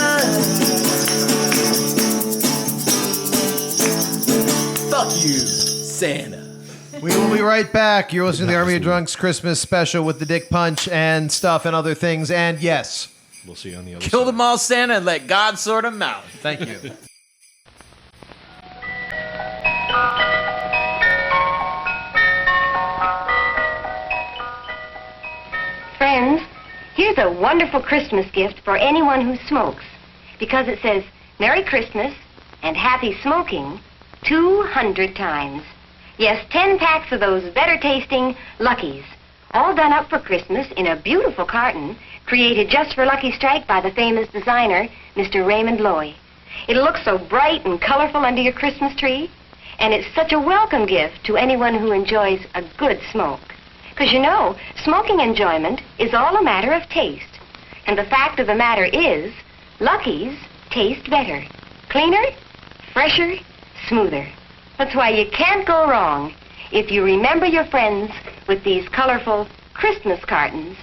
Fuck you, Santa. We will be right back. You're listening to the Army of Drunks Christmas special with the Dick Punch and stuff and other things. And yes, We'll see you on the other Kill side. them all, Santa, and let God sort them out. thank you. a wonderful Christmas gift for anyone who smokes because it says Merry Christmas and Happy Smoking 200 times. Yes, 10 packs of those better-tasting Luckies, all done up for Christmas in a beautiful carton created just for Lucky Strike by the famous designer, Mr. Raymond Loewy. It looks so bright and colorful under your Christmas tree, and it's such a welcome gift to anyone who enjoys a good smoke. Because, you know, smoking enjoyment is all a matter of taste. And the fact of the matter is, Luckies taste better. Cleaner, fresher, smoother. That's why you can't go wrong if you remember your friends with these colorful Christmas cartons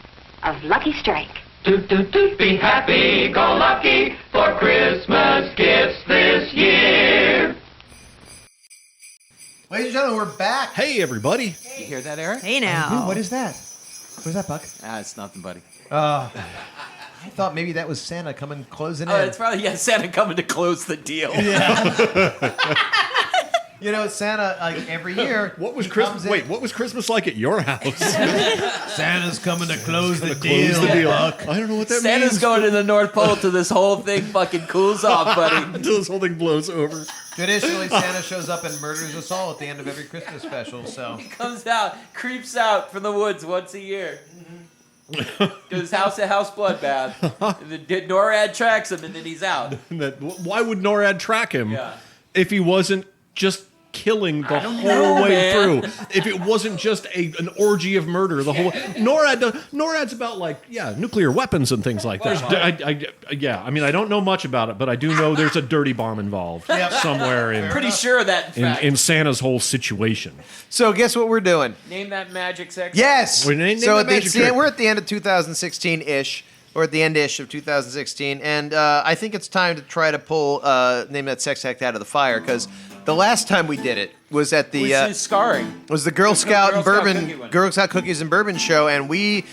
of Lucky Strike. Be happy, go lucky for Christmas gifts this year. Ladies and gentlemen, we're back. Hey, everybody. You hear that, Eric? Hey now. Ooh, what is that? What is that, Buck? It's nothing, buddy. I thought maybe that was Santa coming closing in. It's probably Santa coming to close the deal. You know, Santa, like every year. What was Christmas? Wait, what was Christmas like at your house? Santa's coming to close the deal. I don't know what that means. Santa's going to the North Pole till this whole thing fucking cools off, buddy. Until this whole thing blows over. Traditionally, Santa shows up and murders us all at the end of every Christmas special. So He comes out, creeps out from the woods once a year. Does house-to-house bloodbath. NORAD tracks him, and then he's out. Why would NORAD track him if he wasn't just killing the whole know, way man. through? If it wasn't just an orgy of murder the whole way. NORAD's about nuclear weapons and things like that. I mean, I don't know much about it, but I do know there's a dirty bomb involved somewhere in. Pretty sure of that, in fact. In Santa's whole situation. So guess what we're doing? Name that magic sex. Yes. We're naming So that magic trick. we're at the end of 2016-ish, or at the end-ish of 2016, and I think it's time to try to pull name that sex act out of the fire, because the last time we did it was at the Which is scarring. was the Girl Scout and Girl Scout Bourbon cookie one. Girl Scout Cookies and Bourbon show, and we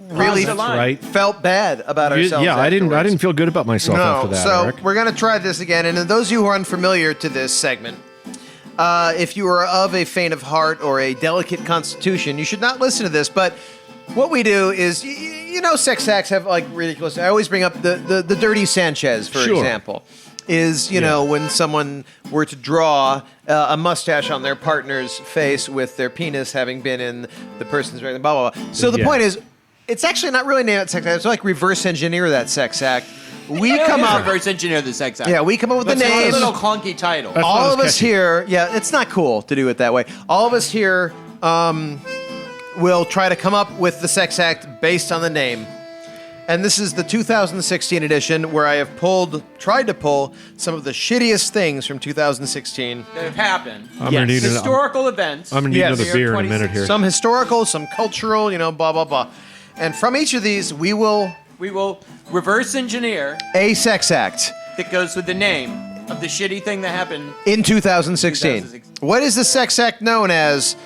really That's right. felt bad about ourselves. Yeah, I didn't afterwards. feel good about myself after that, so Eric. we're gonna try this again, and those of you who are unfamiliar to this segment, if you are of a faint of heart or a delicate constitution, you should not listen to this. But what we do is, you know, sex acts have like ridiculous. I always bring up the Dirty Sanchez, for example. Is, you know, when someone were to draw a mustache on their partner's face with their penis having been in the person's blah, blah, blah. So the point is, it's actually not really named sex act. It's like reverse engineer that sex act. We come up reverse engineer the sex act. Yeah, we come up with the name. It's a little clunky title. All of us here, it's not cool to do it that way. All of us here will try to come up with the sex act based on the name. And this is the 2016 edition where I have tried to pull some of the shittiest things from 2016. That have happened. I'm gonna need historical events. I'm going to need another beer in a minute here. Some historical, some cultural, blah, blah, blah. And from each of these, we will reverse engineer a sex act that goes with the name of the shitty thing that happened in 2016. What is the sex act known as?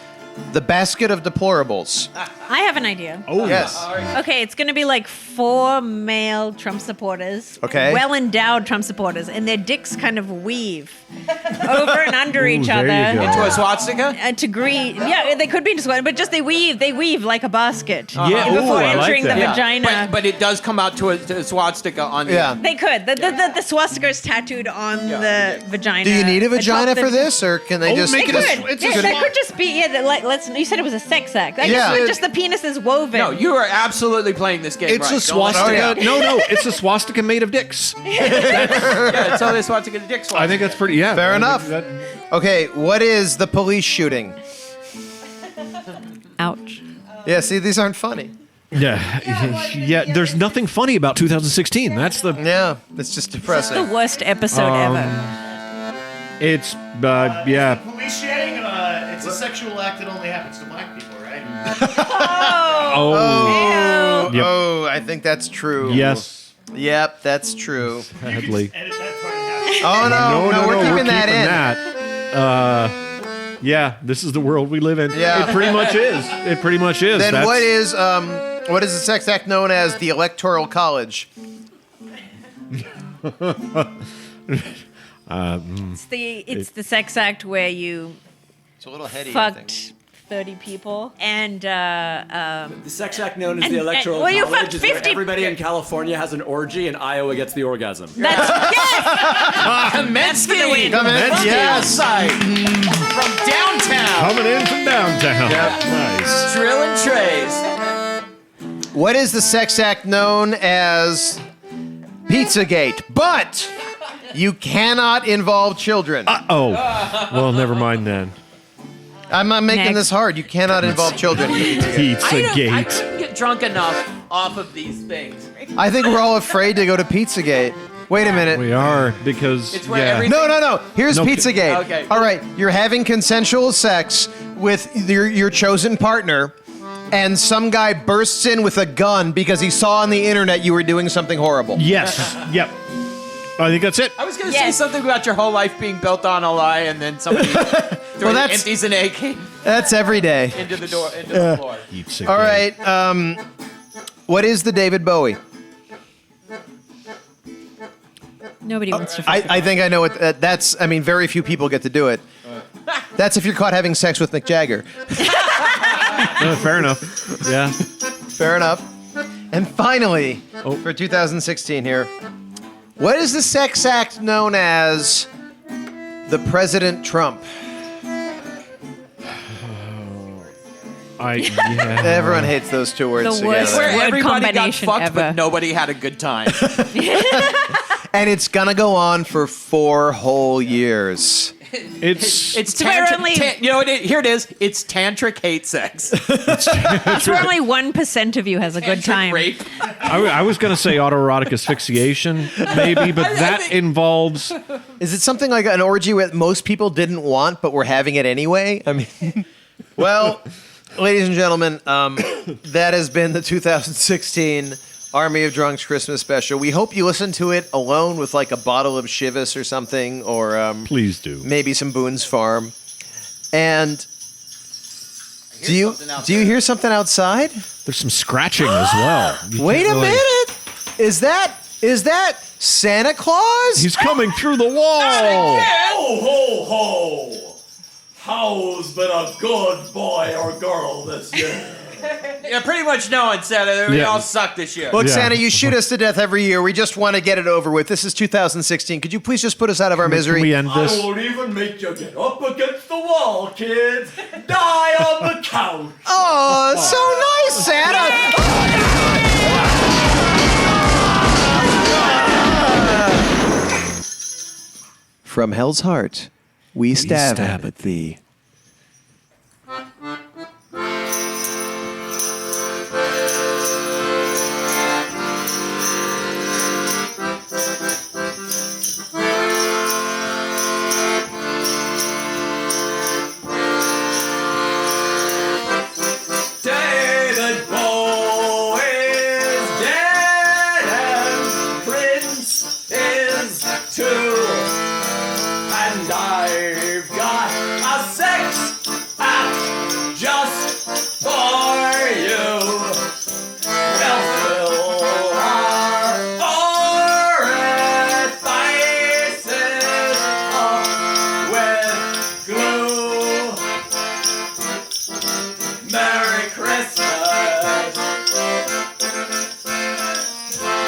The basket of deplorables. I have an idea. Oh, yes. Okay, it's going to be like 4 male Trump supporters. Okay. Well-endowed Trump supporters, and their dicks kind of weave over and under each other. Into a swastika? To greet. Yeah, they could be into swastika, but just they weave like a basket. Yeah, before entering the vagina. But it does come out to a swastika on the end. They could. The swastika is tattooed on the vagina. Do you need a vagina atop for the- this, or can they just They could. That could just be. You said it was a sex act. I guess it's just the penis is woven. No, you are absolutely playing this game It's right. a swastika. No, it's a swastika made of dicks. Yeah, it's totally a swastika dick swastika. I think that's pretty. Yeah, Fair enough. Okay, what is the police shooting? Ouch. Yeah, see, these aren't funny. Yeah. There's nothing funny about 2016. That's the. Yeah, it's just depressing. The worst episode ever. It's Police shooting, it's a sexual act that only happens to black people, right? Oh, I think that's true. Yes. Yep, that's true. Sadly. Oh no, we're keeping that in. Yeah, this is the world we live in. Yeah. It pretty much is. It pretty much is. Then what is the sex act known as the Electoral College? It's the sex act where you It's a little heady. fucked 30 people. And The sex act known as and- the Electoral and- well, you College fucked is where 50 everybody in California has an orgy and Iowa gets the orgasm. That's for the win. Yes. From downtown. Coming in from downtown. Nice. Drilling trays. What is the sex act known as? Pizzagate. But you cannot involve children. Oh, well, never mind then. I'm not making Next. this hard. You cannot involve children. Pizza I Gate. couldn't get drunk enough off of these things. I think we're all afraid to go to Pizzagate. Wait a minute. We are, because, It's where yeah. everything- No. Here's No, Pizzagate. okay. All right. You're having consensual sex with your chosen partner, and some guy bursts in with a gun because he saw on the internet you were doing something horrible. Yes. Yep. I think that's it. I was going to say something about your whole life being built on a lie, and then somebody empties an AK That's every day. into the door, into the floor. Pizza All Gate. right. What is the David Bowie? Nobody wants to. I think I know what that's. I mean, very few people get to do it. That's if you're caught having sex with Mick Jagger. Fair enough. Yeah. Fair enough. And finally, for 2016 here, what is the sex act known as? The President Trump. Everyone hates those two words The together. worst Where word everybody got combination fucked, ever. but nobody had a good time. And it's gonna go on for 4 whole years. It's where tantric. only- You know what? Here it is. It's tantric hate sex. It's where only 1% of you has a good Tantric time. rape. I was going to say autoerotic asphyxiation, maybe, but that involves. Is it something like an orgy that most people didn't want, but were having it anyway? I mean, well, ladies and gentlemen, that has been the 2016 Army of Drunks Christmas special. We hope you listen to it alone with like a bottle of Chivas or something, or Please do. maybe some Boone's Farm. And do you hear something outside? There's some scratching as well. You Wait can't a really- minute! Is that Santa Claus? He's coming through the wall. Ho, ho, ho! How's been a good boy or girl this year? Yeah, pretty much knowing, Santa. We Yeah. all suck this year. Look, Yeah. Santa, you shoot us to death every year. We just want to get it over with. This is 2016. Could you please just put us out of our misery? Can we end I this? won't even make you get up against the wall, kids. Die on the couch. Oh, so nice, Santa. From Hell's Heart, we stab at thee. David Bowie is dead and Prince is too. And I've got a sex act just for you. We'll fill our orifices up with glue. Merry Christmas.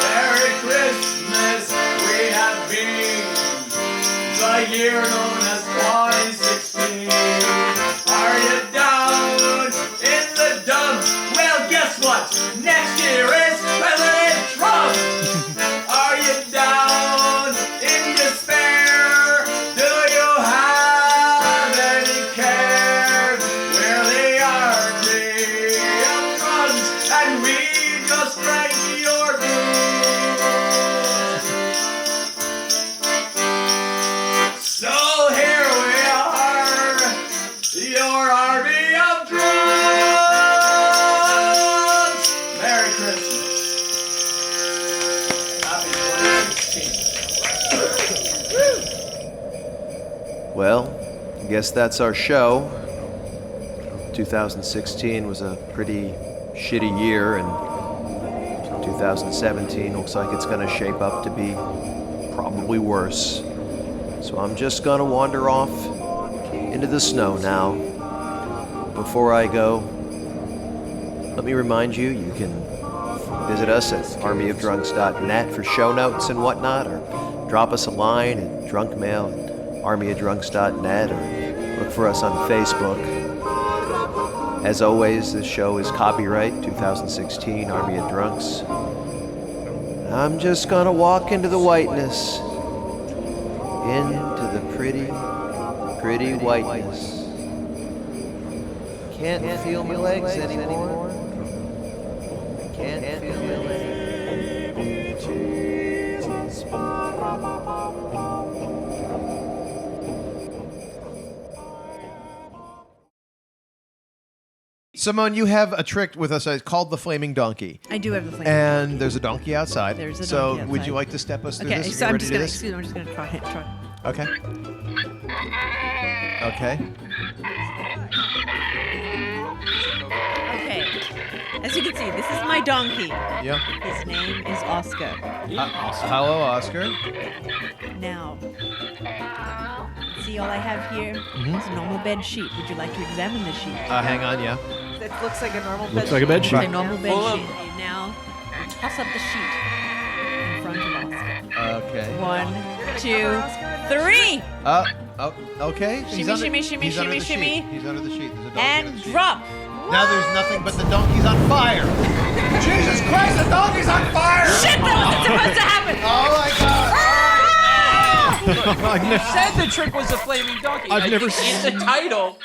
Merry Christmas. We have been the year known as 2016. Are you down in the dumps? Well, guess what? Next year is President Trump. Are you down in despair? Do you have any care? We're the army of drunks, and we just drank your booze. So here we are, your army of drunks. Merry Christmas. Happy 2016. Well, I guess that's our show. 2016 was a pretty shitty year, and 2017 looks like it's going to shape up to be probably worse. So I'm just going to wander off into the snow now. before I go, let me remind you, you can visit us at armyofdrunks.net for show notes and whatnot, or drop us a line at drunkmail@armyofdrunks.net, or look for us on Facebook. As always, this show is copyright 2016 Army of Drunks. I'm just gonna walk into the whiteness, into the pretty, pretty whiteness. Can't feel my legs anymore. Can't feel my legs. Simone, you have a trick with us called the Flaming Donkey. I do have the flaming And there's a donkey outside. There's a so donkey outside. would you like to step us through Okay, this? so You I'm ready just to do gonna this? excuse me, I'm just gonna try. Okay. Okay. Okay. As you can see, this is my donkey. Yep. His name is Oscar. Hello, Oscar. Now, see all I have here is a normal bed sheet. Would you like to examine the sheet? Hang on, yeah. It looks like a normal Looks like a bed sheet. It's a normal bed sheet. You now toss up the sheet in front of Oscar. Okay. 1, 2, 3. Okay. Shimmy, shimmy, shimmy, he's under shimmy, the shimmy. sheet. He's under the sheet. There's a donkey under And the sheet. drop. Now there's nothing but the donkey's on fire. Jesus Christ, the donkey's on fire! Shit, that wasn't supposed to happen. Oh my God! You said the trick was a flaming donkey. I've I never think in the title,